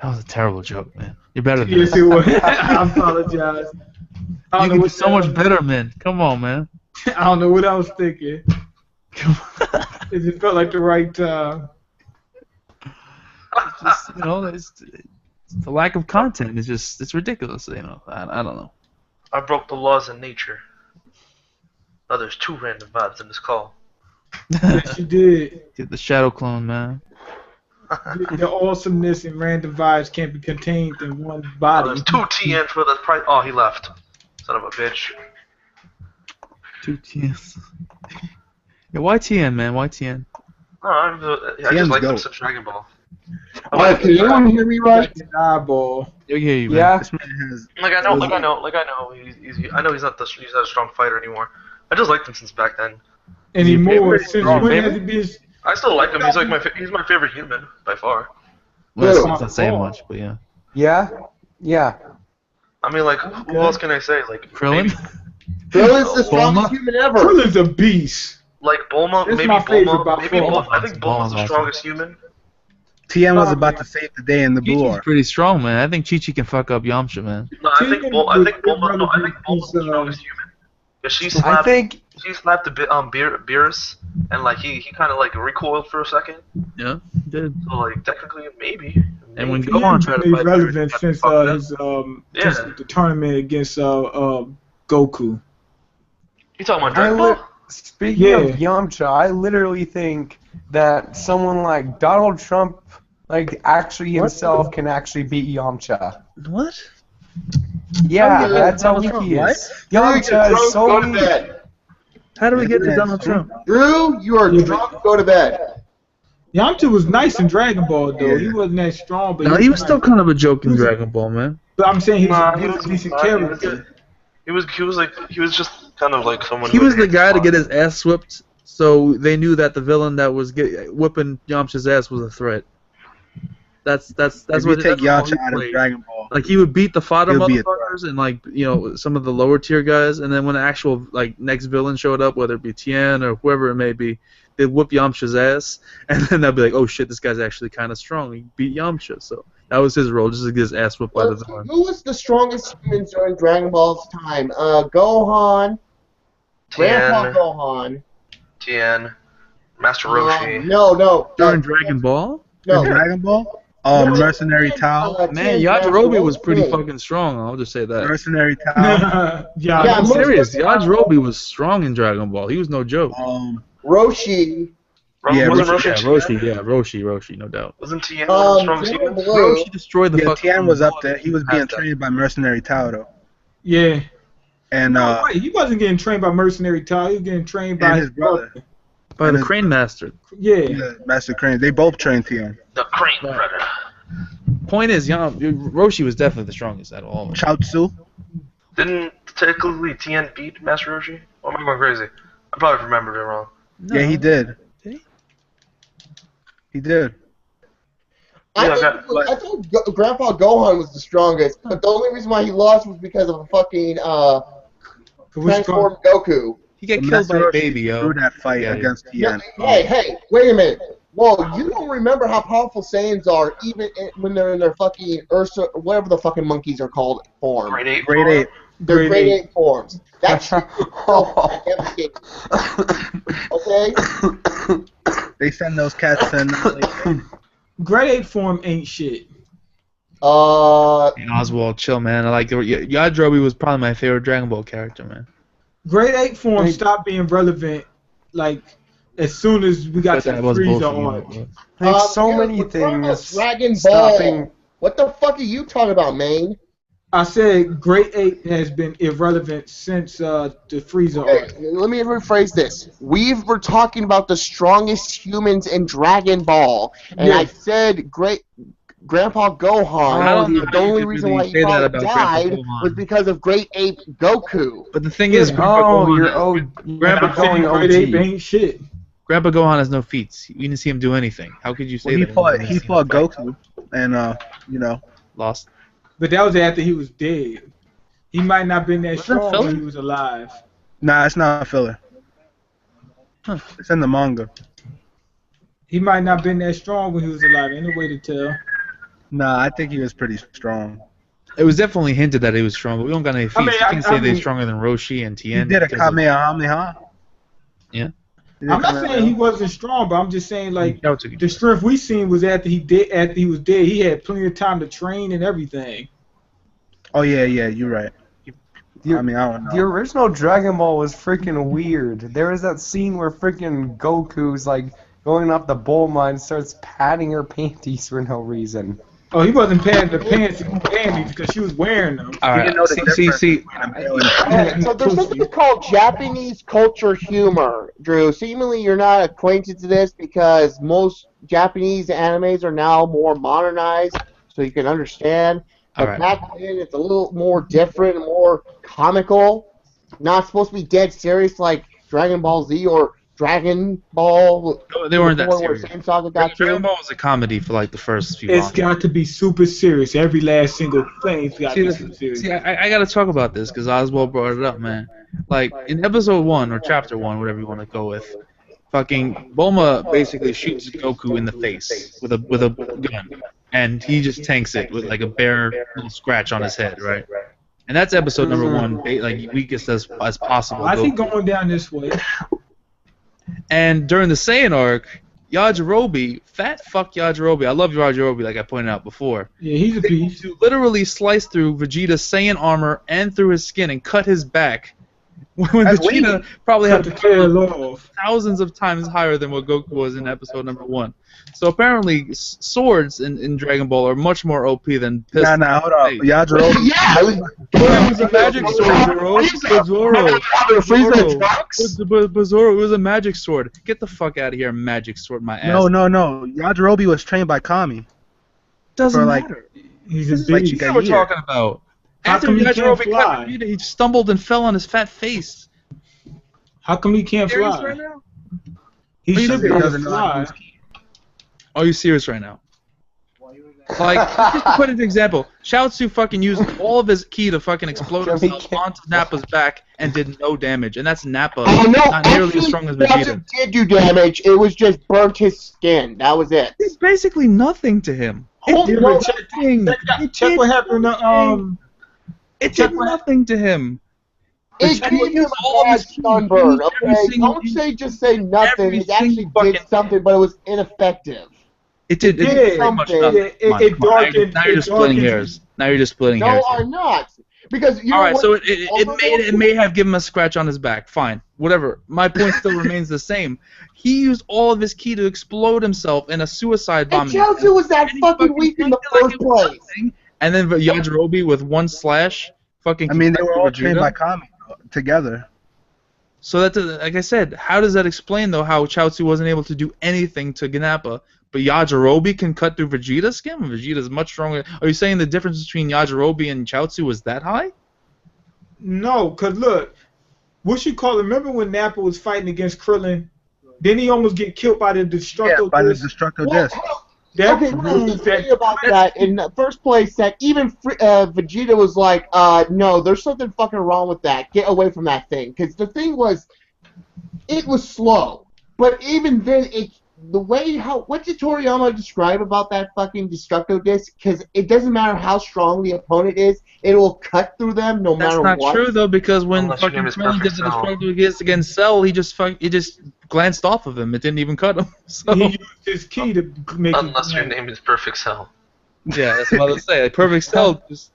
That was a terrible joke, man. You're better than Yes, that. it was. I apologize. I You don't know can do what so much better, man. Come on, man. I don't know what I was thinking. It just felt like the right time. Just, it's the lack of content. It's ridiculous. I don't know. I broke the laws of nature. Oh, there's 2 random vibes in this call. Yes, you did. Get the shadow clone, man. The awesomeness and random vibes can't be contained in one body. There's 2 TN for the price. Oh, he left. Son of a bitch. 2 TNs. Yeah, why TN, man? Why TN? No, I just TN's like them dope. since Dragon Ball. Alright, can anyone hear me right? Like an eyeball. I hear you, man. Yeah. This man has. I know. I know he's not a strong fighter anymore. I just liked him since back then. Anymore. favorite? Since Your when has favorite? he been? I still like him. He's like he's my favorite human by far. Well, Yeah. that's not saying much, but yeah. Yeah, yeah. I mean, like, who else can I say? Like Krillin? maybe- Krill's the Bulma? strongest human ever. Krillin's a beast. Like Bulma, This maybe my favorite Bulma, by maybe far. Bulma. I think Bulma's the Bulma's strongest human. TN was about to save the day in the blue Chi-Chi's orb. pretty strong, man. I think Chi-Chi can fuck up Yamcha, man. No, I think Tegan Bulma's is the strongest human. Cause she I slapped, think she slapped a bit Beerus, and like he kind of like recoiled for a second. Yeah, did. So like technically maybe. And when Maybe. Gohan tried to He's fight relevant Beerus, since fucked up. his Yeah. since the tournament against Goku. You talking about I Dragon Ball? speaking Yeah. of Yamcha, I literally think that someone like Donald Trump Like, actually himself can actually beat Yamcha. What? Yeah, do you that's how Donald weak Trump? he What? is. Yamcha is so Go to weak. bed. How do we get to Yeah, Donald true. Trump? Drew, you are drunk. Go to bed. Yamcha was nice in Dragon Ball though. Yeah. He wasn't that strong, but No, he was nice. still kind of a joke in He was- Dragon Ball, man. But I'm saying he was, Nah, he he was was a decent fine. character. He was just kind of like someone. He who was would the guy to respond. get his ass whipped, so they knew that the villain that was whipping Yamcha's ass was a threat. That's If you what take that's how he Yamcha out of played. Dragon Ball, Like he would beat the fodder He'll be a motherfuckers and like some of the lower tier guys, and then when the actual like next villain showed up, whether it be Tien or whoever it may be, they'd whoop Yamcha's ass, and then they'd be like, oh shit, this guy's actually kind of strong. He beat Yamcha, so that was his role, just to get his ass whooped by the villain. Who was the strongest humans during Dragon Ball's time? Gohan, Grandpa Tien, Gohan. Tien, Master Roshi. No. During Dragon Ball, No. in Dragon Ball, Mercenary Tao, man, Yajirobe was pretty fucking strong. I'll just say that. Mercenary Tao, Yeah, Yeah, I'm most serious. of the- Yajirobe was strong in Dragon Ball. He was no joke. Roshi. Yeah, Wasn't Roshi, Roshi? Roshi, no doubt. Wasn't Tien one of the strongest Dragon humans? Blue. Roshi destroyed the yeah, fucking. Tien was up there. He was being Past that. trained by Mercenary Tao though, yeah. and No, wait, he wasn't getting trained by Mercenary Tao. He was getting trained by and his brother, By the and Crane Master. Yeah. yeah, Master Crane. They both trained Tien. The Crane Predator. Point is, Roshi was definitely the strongest out of all of them. Chaozu. Didn't technically Tien beat Master Roshi? Or am I going crazy? I probably remembered it wrong. Yeah, he did. Did he? He did. I Yeah, think Grandpa Gohan was the strongest, but the only reason why he lost was because of a fucking transformed Goku. He got But killed by Master a Roshi baby, yo. threw that fight Yeah, against Tien. Hey, wait a minute. Whoa, you don't remember how powerful Saiyans are even when they're in their fucking Ursa, whatever the fucking monkeys are called, form. Grade 8. Grade 8. They're Grade grade eight. 8 forms. That shit is so devastating. Okay? They send those cats in. Grade 8 form ain't shit. Hey, Oswald, chill, man. I like Yajirobe was probably my favorite Dragon Ball character, man. Grade 8 form stopped being relevant, like, as soon as we got But to that the was Frieza bullshit, arc. Like, so yeah, many we're talking about things Dragon Ball. stopping. What the fuck are you talking about, man? I said grade 8 has been irrelevant since the Frieza Okay, arc. let me rephrase this. We were talking about the strongest humans in Dragon Ball, and Yeah. I said Grandpa Gohan. I don't know The how you only could reason really why say he that probably about Grandpa died Gohan. was because of Great Ape Goku. But the thing is, Grandpa Oh, Gohan you're has- Grandpa I'm saying going grade 8 OG. ain't shit. Grandpa Gohan has no feats. You didn't see him do anything. How could you say Well, he that? fought. when He you didn't fought see him fight? Goku, and Lost. But that was after he was dead. He might not have been that Was that strong filler? when he was alive. Nah, it's not filler. Huh. It's in the manga. He might not have been that strong when he was alive. Ain't no way to tell. Nah, I think he was pretty strong. It was definitely hinted that he was strong, but we don't got any feats. mean, You can say I they're mean- stronger than Roshi and He Tien. did a because of- Kamehameha. Yeah. He did I'm not Kamehameha. saying he wasn't strong, but I'm just saying like Shout out to you. the strength we seen was after he did. After he was dead, he had plenty of time to train and everything. Oh yeah, you're right. I mean, I don't know. The original Dragon Ball was freaking weird. There was that scene where freaking Goku's like going up the bull mine, starts patting her panties for no reason. Oh, he wasn't patting the panties because she was wearing them. All He right. didn't know the difference See. between a male and a female. So there's something called Japanese culture humor, Drew. Seemingly you're not acquainted to this because most Japanese animes are now more modernized, so you can understand. But All right. back then it's a little more different, more comical. Not supposed to be dead serious like Dragon Ball Z or Dragon Ball. They weren't that before where serious. Same Saga got Dragon to. Ball was a comedy for like the first few. It's volumes. got to be super serious. Every last single thing's got to be super serious. See, I gotta talk about this because Oswald brought it up, man. Like in episode 1 or chapter 1, whatever you want to go with, fucking Bulma basically shoots Goku in the face with a gun, and he just tanks it with like a bare little scratch on his head, right? And that's episode number 1, like weakest as possible. I think Goku. going down this way. And during the Saiyan arc, Yajirobe, fat fuck Yajirobe, I love Yajirobe like I pointed out before. Yeah, he's a beast. To literally slice through Vegeta's Saiyan armor and through his skin and cut his back When That's Vegeta probably Cut had the tail off. thousands of times higher than what Goku was in episode number 1. So apparently, swords in Dragon Ball are much more OP than pistols. Nah, hold up. Hey, Yajirobe. Yeah, it was a magic sword, Zoro. Zoro, it was a magic sword. Get the fuck out of here, magic sword, my ass. No. Yajirobe was trained by Kami. Doesn't for, like, matter. He's This a is what beast. we're talking about. How After come he can't Yajirobe fly? cut Vegeta, he stumbled and fell on his fat face. How come he can't Serious fly? right now? He Are you should be serious? able to fly. Are you serious right now? Like, just to put an example, Chaozu fucking used all of his ki to fucking explode Jimmy himself can't onto Nappa's back and did no damage, and that's Nappa, Oh no, not nearly actually, as strong as Chaozu Vegeta. did do damage. It was just burnt his skin. That was it. It's basically nothing to him. Oh, It Yeah, did but nothing. check what happened to It check did what- nothing to him. It And gave he him used a all of bad his ki. He sunburn, used every okay? single- Don't just say nothing. every It actually single did fucking something, but it was ineffective. It did. It Yeah, did pretty much something. nothing. It- Come on, it come on. darkened- Now you're it just splitting darkened- hairs. Now you're just splitting No, hairs. I'm not. Because you All know right, what? so it may have given him a scratch on his back. Fine, whatever. My point still remains the same. He used all of his ki to explode himself in a suicide And bombing. Chaozu was that And he fucking weak in the tanked it like first it was place. nothing. And then Yajirobe with one slash, fucking. I mean, they were all Vegeta. trained by Kami together. So that, like I said, how does that explain though how Chaozu wasn't able to do anything to Ganappa, but Yajirobe can cut through Vegeta's skin? Vegeta's much stronger. Are you saying the difference between Yajirobe and Chaozu was that high? No, cause look, what you call it? Remember when Nappa was fighting against Krillin? Didn't he almost get killed by the Yeah, Destructo by the Disc? Destructo Well, Disc. That okay, proves the thing that. about that in the first place that even Vegeta was like, no, there's something fucking wrong with that. Get away from that thing. Because the thing was, it was slow. But even then, the way what did Toriyama describe about that fucking Destructo Disc? Because it doesn't matter how strong the opponent is, it will cut through them no That's matter not what. true though, because when Unless your fucking name is Krillin did Perfect the Cell. Destructo against Cell, he just glanced off of him. It didn't even cut him. So He used his key to make Unless your it. name is Perfect Cell. yeah, that's what I was saying. Like, Perfect Cell just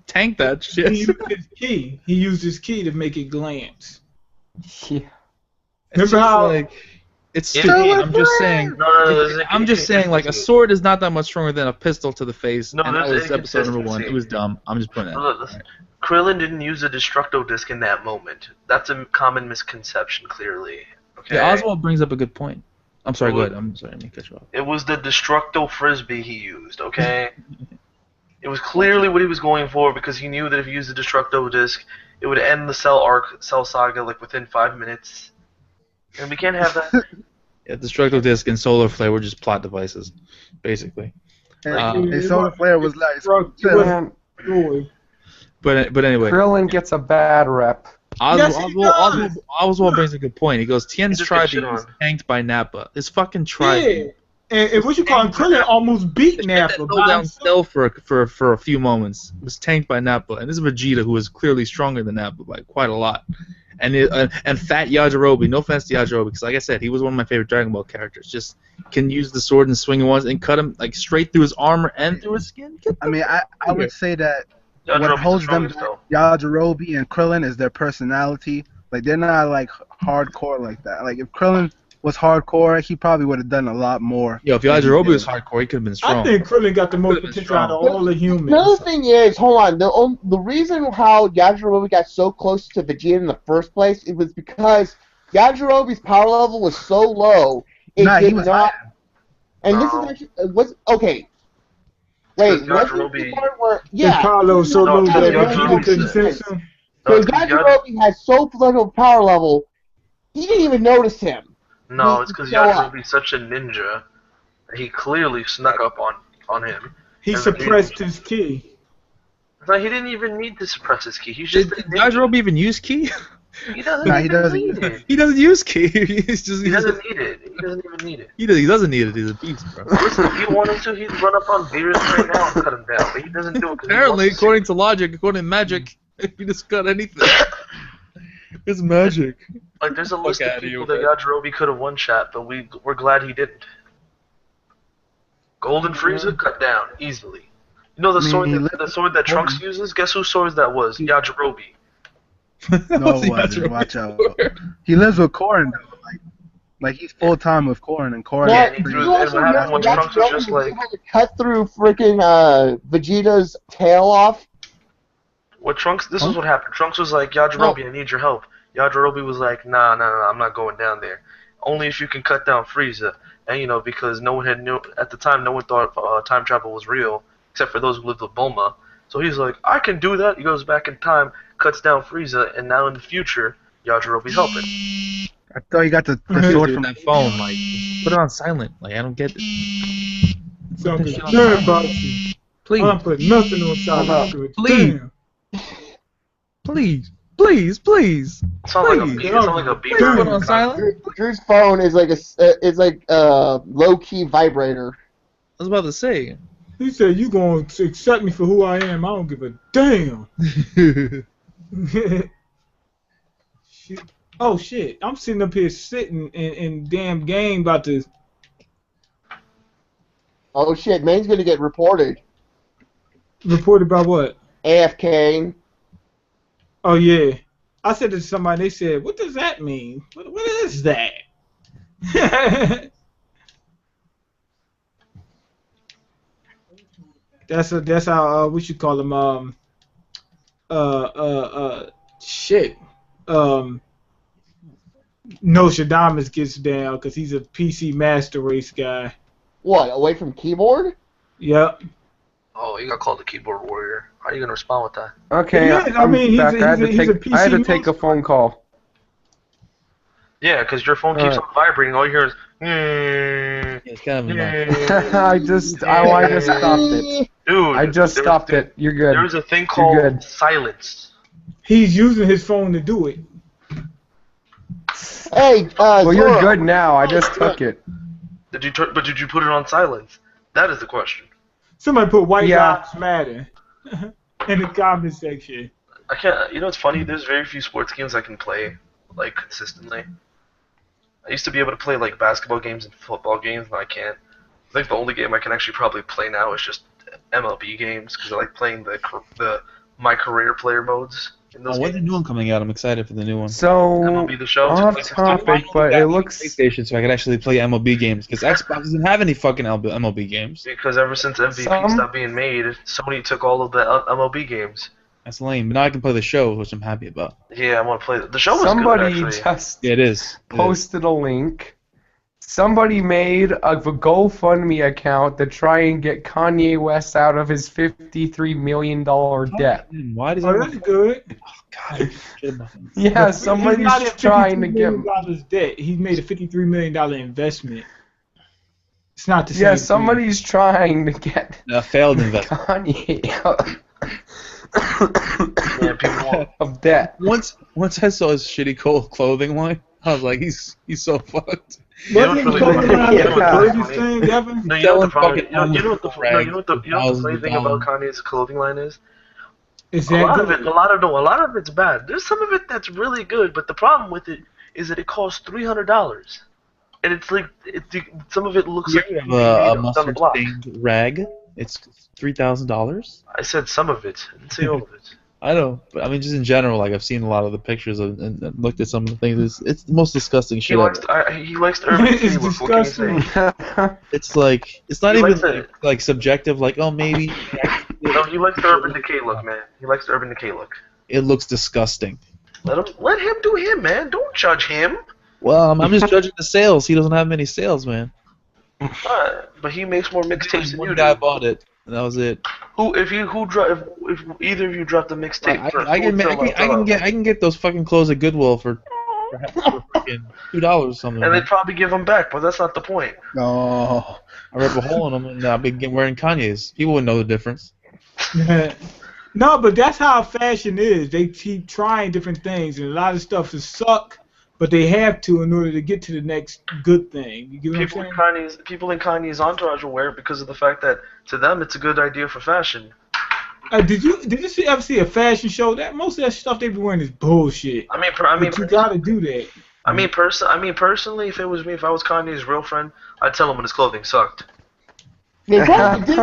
tanked that He shit. used his key. He used his key to make it glance. Yeah. It's Remember just how- like it's Yeah. stupid. I'm just saying. No, there's I'm just saying, like, a sword is not that much stronger than a pistol to the face, No, and that there's was episode number 1. inconsistency. It was dumb. I'm just putting that. Look, out there. Krillin didn't use a Destructo Disc in that moment. That's a common misconception, clearly. Okay. Yeah, Oswald brings up a good point. I'm sorry. Go Well, ahead. I'm sorry. Let me cut you off. It was the Destructo Frisbee he used, okay? It was clearly what he was going for because he knew that if he used the Destructo Disc, it would end the Cell arc, Cell Saga, like within 5 minutes. And we can't have that. Yeah, Destructo Disc and Solar Flare were just plot devices, basically. And Solar Flare was like, Man, But anyway, Krillin gets a bad rep. Yes, he does. Oswald brings a good point. He goes, Tien's just tribe gets shit was on. tanked by Nappa. His fucking tribe. Yeah. And what you call him, Krillin almost beat That Nappa. held by down himself. Cell for a few moments. It was tanked by Nappa, and this is Vegeta, who is clearly stronger than Nappa by quite a lot. And Fat Yajirobe, no offense to Yajirobe, because like I said, he was one of my favorite Dragon Ball characters. Just can use the sword and swing it once and cut him like straight through his armor and through his skin. I mean, I would say that what Yajirobe's holds the them strongest, back, though. Yajirobe and Krillin, is their personality. Like, they're not, like, hardcore like that. Like, if Krillin was hardcore, he probably would have done a lot more. Yo, if Yajirobe was hardcore, he could have been strong. I think Krillin got the most Could've been potential out of strong. all the humans. Another thing is, hold on, the reason how Yajirobe got so close to Vegeta in the first place, it was because Yajirobe's power level was so low, it Nah, did he was not. high. And this is actually was okay. Wait, Because wasn't the Yajirobe- part where His yeah? power level was so No, low because that Yajirobe Vegeta couldn't said- sense him. Because because Yajirobe has so little power level, he didn't even notice him. No, it's because So what? Yajirobe's such a ninja that he clearly snuck up on him. He And suppressed his ki. No, he didn't even need to suppress his ki. He's Did just a ninja. Yajirobe even use ki? He doesn't Nah, he even doesn't need use it. He doesn't use ki. He doesn't need it. He doesn't even need it. He doesn't need it. He's a beast, bro. Listen, if he wanted to, he'd run up on Beerus right now and cut him down. But he doesn't do it. 'cause he Apparently, wants to. according to logic, according to magic, if you just cut anything, it's magic. Like, there's a list outta of here people with that Yajirobe could have one shot, but we're glad he didn't. Golden Frieza cut down easily. You know the I mean, sword he that, lived- the sword that Trunks uses? Guess whose sword that was? Yajirobe. No, What's it wasn't. Yajirobe Watch out. for? He lives with Corn though. Like he's full time with Corn, and Corn. Matt, he do threw- you and also what happened know was that Trunks was Yajirobe just was like- able to cut through freaking Vegeta's tail off? What Trunks? This is what happened. Trunks was like, Yajirobe, I need your help. Yajirobe was like, nah, I'm not going down there. Only if you can cut down Frieza. And you know, because no one had knew at the time, no one thought time travel was real, except for those who lived with Bulma. So he's like, I can do that. He goes back in time, cuts down Frieza, and now in the future, Yajirobe's helping. I thought you got the Dude, sword from that phone, like, just put it on silent. Like, I don't get it. So I'm Put that shit on concerned silent. about you. Please, I don't put nothing on silent. Please. please, please, please. Sounds like a Please. beat. It sounds like a beat. Please put it on silent. Drew's phone is like a low key vibrator. I was about to say. He said, you going to accept me for who I am. I don't give a damn. Shit. Oh, shit. I'm sitting up here sitting in damn game about to... Oh shit, Main's gonna get reported. Reported about what? AFK. Oh, yeah. I said to somebody, they said, what does that mean? What is that? That's how we should call him shit. Nostradamus gets down because he's a PC master race guy. What, away from keyboard? Yep. Oh, you got called the keyboard warrior. How are you gonna respond with that? Okay, Yeah, I I'm mean, he's back. a- I had to he's a take I had to PC take a monster. phone call. Yeah, because your phone keeps on vibrating. All you hear is. Yeah, it's kind of annoying. I just stopped it. Dude, I just stopped it. You're good. There's a thing You're called good. silence. He's using his phone to do it. Hey, Well, you're Zora. good now. I just took it. Did you put it on silence? That is the question. Somebody put White Yeah. Lives Matter in the comment section. I can't. You know what's funny? There's very few sports games I can play like consistently. I used to be able to play like basketball games and football games, and I can't. I think the only game I can actually probably play now is just MLB games because I like playing the my career player modes in those Oh, when's the games. new one coming out? I'm excited for the new one. So MLB the show. off Like, topic, but it looks. PlayStation, so I could actually play MLB games because Xbox doesn't have any fucking MLB games. Because ever since MVP Some- stopped being made, Sony took all of the MLB games. That's lame. But now I can play the show, which I'm happy about. Yeah, I want to play the show. Was Somebody good, actually. just Yeah, it is. It is. posted a link. Somebody made a GoFundMe account to try and get Kanye West out of his $53 million debt. Why does Oh, that's good. God, shit about him. Yeah, He's somebody's not at trying to $53 get. million debt. He made a $53 million investment. It's not the same. Yeah, thing. somebody's trying to get A failed investment. Kanye out Yeah, people. of debt. Once I saw his shitty clothing line, I was like, he's so fucked. Wasn't he really talking about Yeah. the Burgess thing, Devin? No, you know what the Selling problem. fucking You know what the thousands funny of thing about dollars. Kanye's clothing line is? Is A that lot of good? it, a lot of it's bad. There's some of it that's really good, but the problem with it is that it costs $300, and it's like some of it looks like You have made a on the mustard block. stained rag. It's $3,000. I said some of it. I didn't say all of it. I know, but I mean, just in general, like I've seen a lot of the pictures and looked at some of the things. It's the most disgusting He shit likes ever. he likes the urban It's decay look. What can you say? disgusting. It's like it's not He even likes it. like subjective. Like, oh, maybe No, he likes the urban decay look, man. He likes the urban decay look. it looks disgusting. Let him do him, man. Don't judge him. Well, I'm just judging the sales. He doesn't have many sales, man. But he makes more mixtapes than One you guy do. bought it, and that was it. If either of you drop the mixtape first, I can get those fucking clothes at Goodwill for fucking $2 or something. and man. they'd probably give them back, but that's not the point. No. I rip a hole in them, and I've been wearing Kanye's. People wouldn't know the difference. No, but that's how fashion is. They keep trying different things, and a lot of stuff is suck, but they have to in order to get to the next good thing. You get what I'm saying? People in Kanye's entourage will wear it because of the fact that to them it's a good idea for fashion. Did you ever see a fashion show? That most of that stuff they be wearing is bullshit. But you gotta do that. Personally, if it was me, if I was Kanye's real friend, I'd tell him when his clothing sucked. They did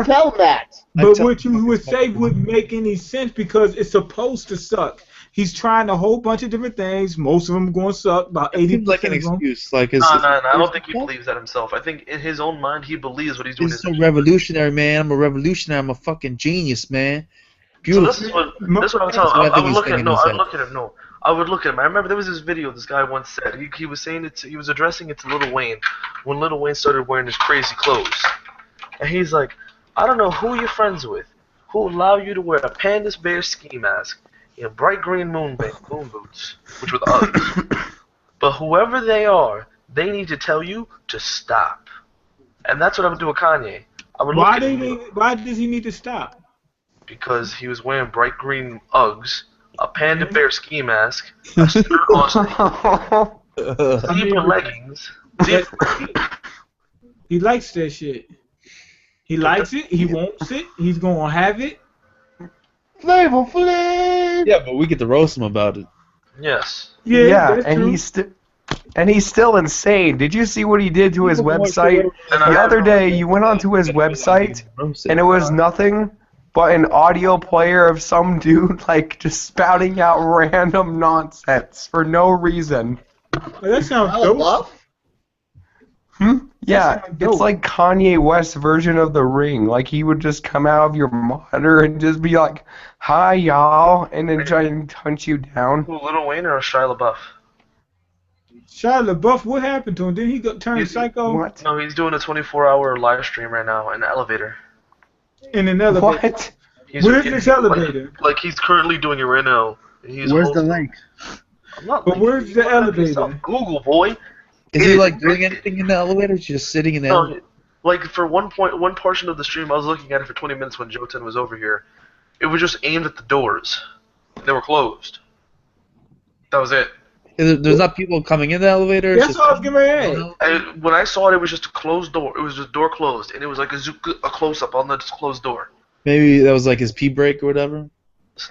tell him that. But what you would say wouldn't make any sense because it's supposed to suck. He's trying a whole bunch of different things. Most of them going to suck. About It 80% seems like an of them. excuse. Like his, No, I don't think he believes that himself. I think in his own mind, he believes what he's doing. He's so revolutionary, man. I'm a revolutionary. I'm a fucking genius, man. So Beautiful. this is what I'm telling what I him. think he's thinking in his head. I would look at him. I remember there was this video this guy once said. He was saying it. He was addressing it to Lil Wayne when Lil Wayne started wearing his crazy clothes, and he's like, I don't know who you're friends with, who allow you to wear a pandas bear ski mask and bright green moon boots, which were the Uggs. But whoever they are, they need to tell you to stop. And that's what I would do with Kanye. I would look at him. Why does he need to stop? Because he was wearing bright green Uggs, a panda bear ski mask, a skirt on zebra leggings. He likes that shit. He likes it. He wants it. He's gonna have it. Flavor Flav! Yeah, but we get to roast him about it. Yes. Yeah, that's and true. he's still insane. Did you see what he did to his website? The other day, you went onto his website, and it was nothing but an audio player of some dude like just spouting out random nonsense for no reason. Oh, that sounds Shia dope. LaBeouf? Yeah, sounds dope. it's like Kanye West's version of The Ring. Like he would just come out of your monitor and just be like, "Hi, y'all," and then try and hunt you down. Who, Lil Wayne or Shia LaBeouf? Shia LaBeouf, what happened to him? Didn't he turn psycho What? No, he's doing a 24-hour live stream right now in the elevator. in an elevator? What? Where's this elevator? Like he's currently doing it right now. He's Where's the link? I'm not But where's the elevator? Google, boy. Is he like doing anything in the elevator? Just sitting in the elevator? No, like for one portion of the stream, I was looking at it for 20 minutes when Joten was over here. It was just aimed at the doors. They were closed. That was it. There's not people coming in the elevator? That's what I was getting ready to ask. When I saw it, it was just a closed door. It was just door closed, and it was like a close-up on the closed door. Maybe that was like his pee break or whatever?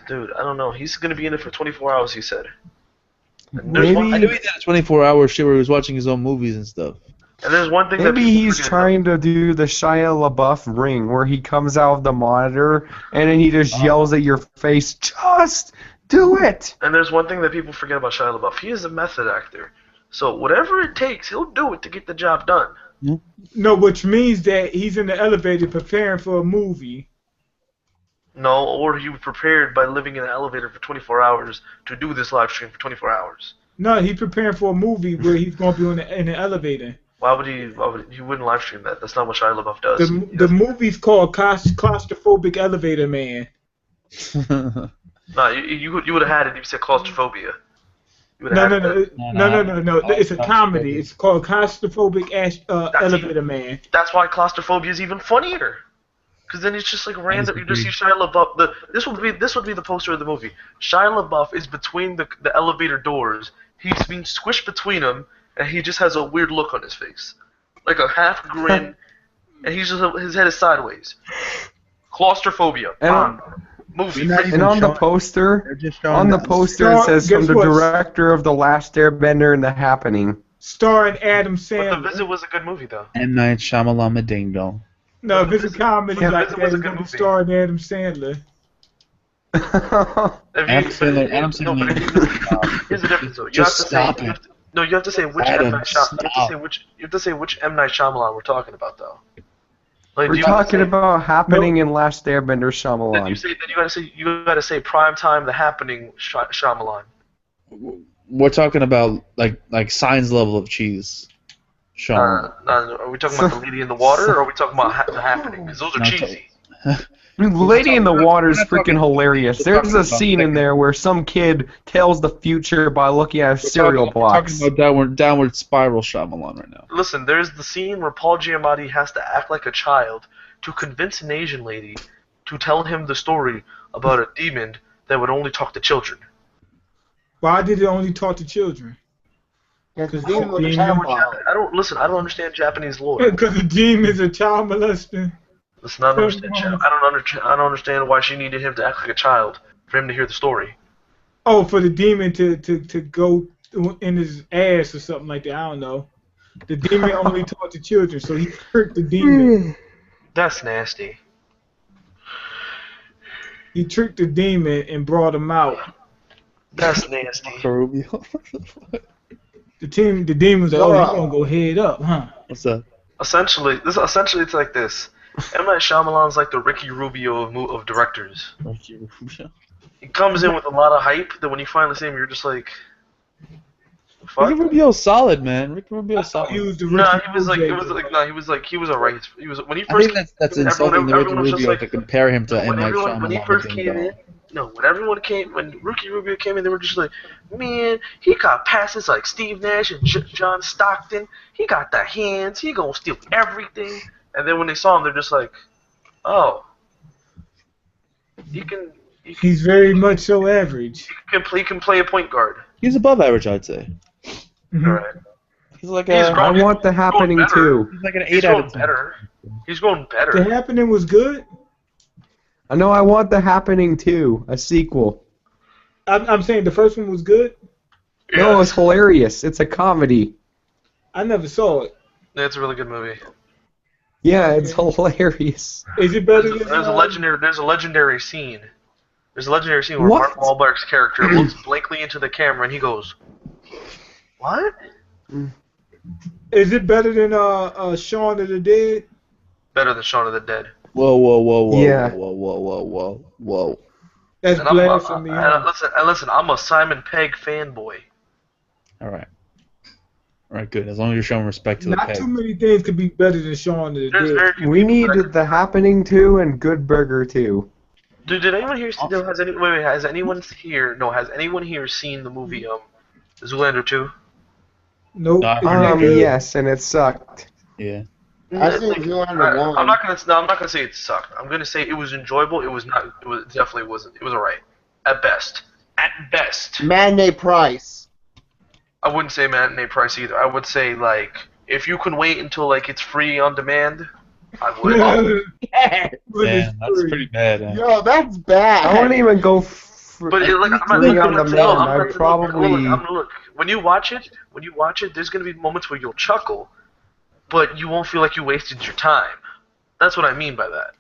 Dude, I don't know. He's gonna be in it for 24 hours, he said. And Maybe- one, I knew he did a 24-hour shit where he was watching his own movies and stuff. and there's one thing that Maybe people he's forget. trying to do the Shia LaBeouf ring where he comes out of the monitor and then he just yells at your face, "Just do it!" And there's one thing that people forget about Shia LaBeouf. He is a method actor. So whatever it takes, he'll do it to get the job done. No, which means that he's in the elevator preparing for a movie. No, or he was prepared by living in an elevator for 24 hours to do this live stream for 24 hours. No, he's preparing for a movie where he's going to be in the elevator. Why would he wouldn't live stream that? That's not what Shia LaBeouf does. The movie's called Claustrophobic Elevator Man. No, you would have had it if you said claustrophobia. You would've No, had no. It's a comedy. It's called Claustrophobic Elevator Man. That's why claustrophobia is even funnier. Because then it's just like random. You just see Shia LaBeouf. This would be the poster of the movie. Shia LaBeouf is between the elevator doors. He's being squished between them, and he just has a weird look on his face, like a half grin, and his head is sideways. Claustrophobia. And Movie. You're not even And on the showing- poster, They're just showing on the that- poster it says from Guess the what? director of The Last Airbender and The Happening. Starring Adam But The Sandler. Visit was a good movie, though. M. Night Shyamalan Ding Dong. No, if it's a comedy Yeah, like Visit that, was a it's good going to be movie. starring Adam Sandler. Adam Sandler. Here's the difference, though. You Just have stop to say, it. No, you have to say which Adam, M Night Shyamalan. stop. You have to say which M Night Shyamalan we're talking about, though. Like, We're do you have to talking say- about Happening in Last Airbender Then you Shyamalan. say you gotta say prime time, The Happening, Shyamalan. We're talking about like Signs level of cheese. Sean. Are we talking about The Lady in the Water, or are we talking about The Happening? Because those are No, cheesy. Lady in the Water is we're not talking- freaking hilarious. we're There's talking a about scene in there where some kid tells the future by looking at cereal We're blocks. talking about downward spiral Shyamalan right now. Listen, there's the scene where Paul Giamatti has to act like a child to convince an Asian lady to tell him the story about a demon that would only talk to children. Why did it only talk to children? Because Demon was a child I don't understand Japanese lore. Because the demon's a child molester. Listen, I don't understand. I don't understand why she needed him to act like a child for him to hear the story. Oh, for the demon to go in his ass or something like that. I don't know. The demon only talked to children, so he tricked the demon. That's nasty. He tricked the demon and brought him out. That's nasty. Rubio. The demon was like, oh, you're gonna go head up, huh? What's that? Essentially, it's like this. M. Night Shyamalan's like the Ricky Rubio of directors. He comes in with a lot of hype that when you finally see him, you're just like, fuck. Ricky Rubio's solid, man. Ricky Rubio's solid. He was the No, Ricky he was like, Rubio. he was alright. He was when he I first. think that's everyone- insulting to Ricky everyone was just Rubio like- to compare him to M. Night when he Shyamalan. first came in, when Ricky Rubio came in, they were just like, man, he got passes like Steve Nash and John Stockton. He got the hands. He gonna steal everything. And then when they saw him, they're just like, oh, he can He's very much so average. he can play a point guard. He's above average, I'd say. Mhm. All right. He's like He's a. grown- I want the happening better. too. He's like an He's 8 out going of 10. better. He's going The better. Happening was good. I know I want the happening too. A sequel. I'm saying the first one was good. No, it's hilarious. It's a comedy. I never saw it. It's a really good movie. Yeah, it's hilarious. Is it better There's than? a legendary scene. There's a legendary scene where What? Mark Wahlberg's character looks blankly into the camera and he goes, "What?" Is it better than Shaun of the Dead? Better than Shaun of the Dead. Whoa. Yeah. Whoa. That's And I'm, blasphemy. listen, I'm a Simon Pegg fanboy. All right, good. As long as you're showing respect to the Not peg. too many things could be better than Shaun of the There's Dead. very few We people need that the happening too and Good Burger too. Dude, did anyone here? Has anyone here seen the movie Zoolander 2? Nope. No, I Is heard that it. good? Yes, and it sucked. Yeah. I've seen Zoolander 1. I'm not gonna say it sucked. I'm gonna say it was enjoyable. It was not. It definitely wasn't. It was alright. At best. At best. Matinee price. I wouldn't say matinee price either. I would say like if you can wait until like it's free on demand, I would. Man, that's pretty bad. Yo, that's bad. I wouldn't even go for But like, I'm free not on the saying- man. I'm I'd not- probably. look. When you watch it, there's gonna be moments where you'll chuckle, but you won't feel like you wasted your time. That's what I mean by that.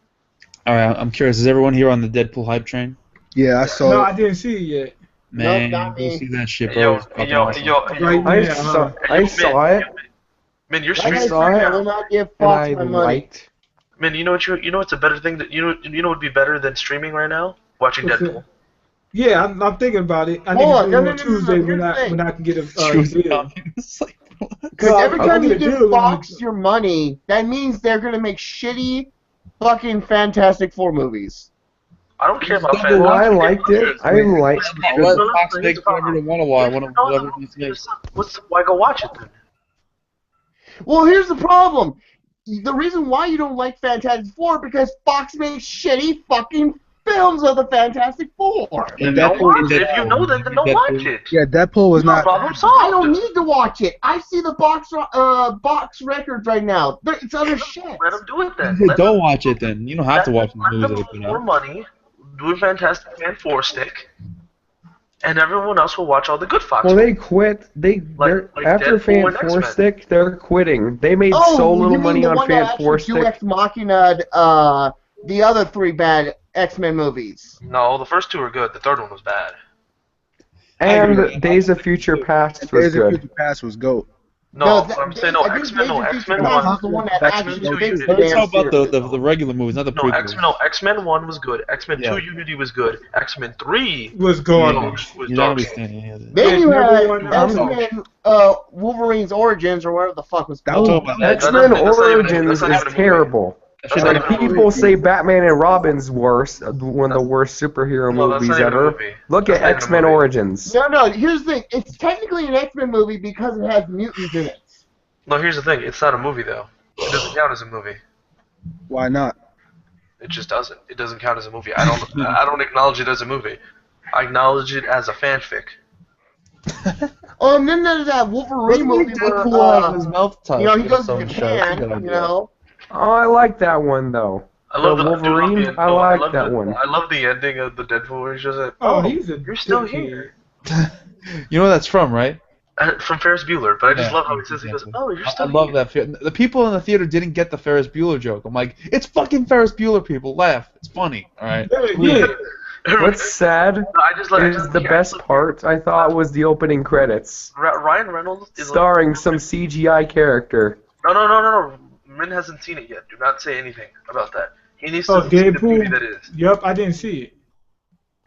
All right, I'm curious. Is everyone here on the Deadpool hype train? Yeah, I saw No, it. I didn't see it yet. Man, not go me. see that shit, bro. Yo, It's fucking awesome. Right I now, saw, huh? I saw it, Man, you're Like streaming I saw said, it. I will not give and Fox I my money. liked. Man, you know what's a better thing that you know would be better than streaming right now? Watching What's Deadpool. that? Yeah, I'm thinking about it. I need Hold to on, do it on Tuesday Here's when the thing. I can get a Choose the deal. communist. Like, what? Because Well, every I'll time get you a give deal when Fox your money, that means they're gonna make shitty, fucking Fantastic Four movies. I don't care about Well, I liked it. I liked Let Fox make whatever they want to watch. Whatever they want to make. Why go watch it then? Well, here's the problem. The reason why you don't like Fantastic Four because Fox makes shitty fucking films of the Fantastic Four. And If you know that, then don't watch it. Yeah, Deadpool was No not. problem I solved. don't need to watch it. I see the box records right now. It's other shit. Let them do it then. Hey, don't watch it then. You don't have to watch the Let movies them that they put more out. money, do a Fantastic Man 4 stick, and everyone else will watch all the good Fox. Well, they quit. They're Like after Deadpool Fan and 4 X-Men. Stick, they're quitting. They made Oh, so you little mean money the on one Fan that 4 actually do Stick. Ex Machina, the other three bad X-Men movies. No, the first two are good. The third one was bad. And Days of Future Past was Days of good. Future Past was GOAT. No, that- I'm saying I no. think X-Men, no. Days of X-Men Future Past 1. is the one that X-Men actually 2 fixed Unity. the Let's damn talk about series. the regular movies, not the No, prequels. X-Men 1 was good. X-Men Yeah. 2 Unity was good. X-Men 3 Was garbage. was You're not dog gonna be shit. standing here. Then you Number had one, X-Men Wolverine's Origins or whatever the fuck was That called. was- That X-Men doesn't- that's not even- Origins that's not is even a movie. terrible. That's not Like even a movie. people say Batman and Robin's worse, one of the worst superhero No, that's movies not even a ever. movie. Look That's at not even a X-Men movie. Origins. No, here's the thing. It's technically an X-Men movie because it has mutants in it. No, here's the thing. It's not a movie though. It doesn't count as a movie. Why not? It just doesn't. It doesn't count as a movie. I don't acknowledge it as a movie. I acknowledge it as a fanfic. Oh, and then there's that Wolverine movie where, mouth you know, he goes to Japan, you know. Oh, I like that one though. I love The the dude, Wolverine? the- I no, like love that the- one. I love the ending of the Deadpool where he's just like, Oh, he's a you're still dickhead. here. You know what that's from, right? From Ferris Bueller, but I just Yeah, love how he says, he goes, oh, you're I still love here. that. The people in the theater didn't get the Ferris Bueller joke. I'm like, it's fucking Ferris Bueller, people. Laugh. It's funny. All right. Yeah. What's sad I just like is the best part, I thought, was the opening credits, Ryan Reynolds is starring some CGI character. No. Min hasn't seen it yet. Do not say anything about that. He needs to Oh, see the movie Deadpool. that is. Yep, I didn't see it.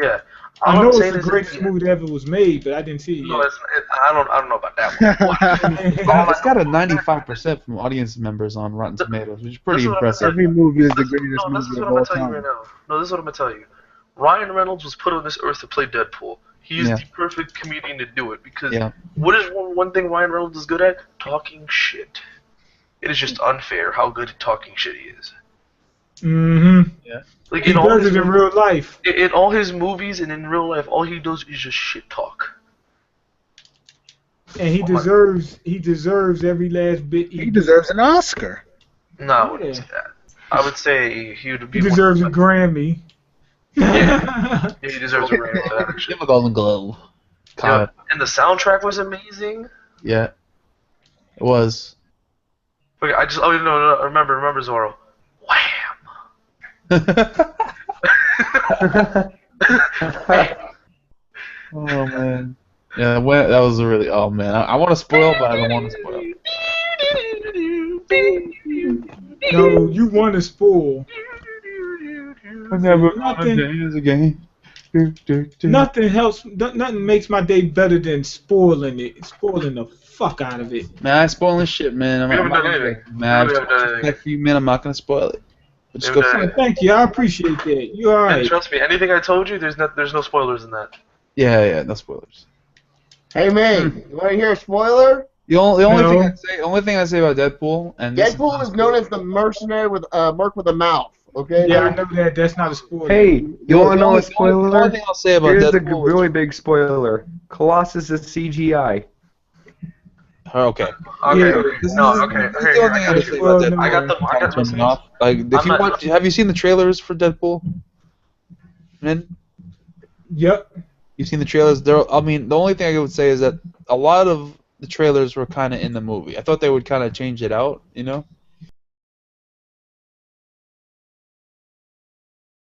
Yeah. I All I'm know it's saying the is greatest movie that ever was made, but I didn't see it No, yet. I don't know about that one. It's got a 95% from audience members on Rotten Tomatoes, which is pretty This is what I'm impressive. Every movie is the This greatest is movie what of I'm all gonna tell you time. right now. No, this is what I'm gonna tell you. Ryan Reynolds was put on this earth to play Deadpool. He is Yeah. the perfect comedian to do it because Yeah. what is one thing Ryan Reynolds is good at? Talking shit. It is just unfair how good at talking shit he is. Mm-hmm. Like He does it in real life. in all his movies and in real life, all he does is just shit talk. And he deserves every last bit. He deserves an Oscar. No, I wouldn't say that. I would say he would be. He deserves a Grammy. Yeah, he deserves a Grammy for that. Actually. Give him a Golden Globe. Yeah, and the soundtrack was amazing. Yeah. It was. Okay, no, remember Zorro. Wham! Oh man. Yeah, that was a really. Oh man, I want to spoil, but I don't want to spoil. No, you want to spoil. Nothing helps. Nothing makes my day better than spoiling it. Spoiling the fuck out of it. Man, I ain't spoiling shit, man. We haven't done anything. Man, We haven't done anything. respect for you, man. I'm not gonna spoil it. But just We go. haven't done For it. Thank you. I appreciate that. You And alright? trust me, anything I told you, there's no spoilers in that. Yeah, no spoilers. Hey, man, you want to hear a spoiler? The only No. thing I say about Deadpool and this Deadpool is known as the mercenary with merc with a mouth. Okay. Yeah, I know that. That's not a spoiler. Hey, you want to know a The only spoiler? thing I'll say about Here's a Deadpool. really big spoiler. Colossus is CGI. Okay. Okay. Yeah. Okay. This is No. Okay. the Here, only I thing I got gotta say you. about Well, Deadpool. I got Turn the. me off. Like, if you watch, have you seen the trailers for Deadpool? Man, Yep. you've seen the trailers. I mean, the only thing I would say is that a lot of the trailers were kind of in the movie. I thought they would kind of change it out, you know.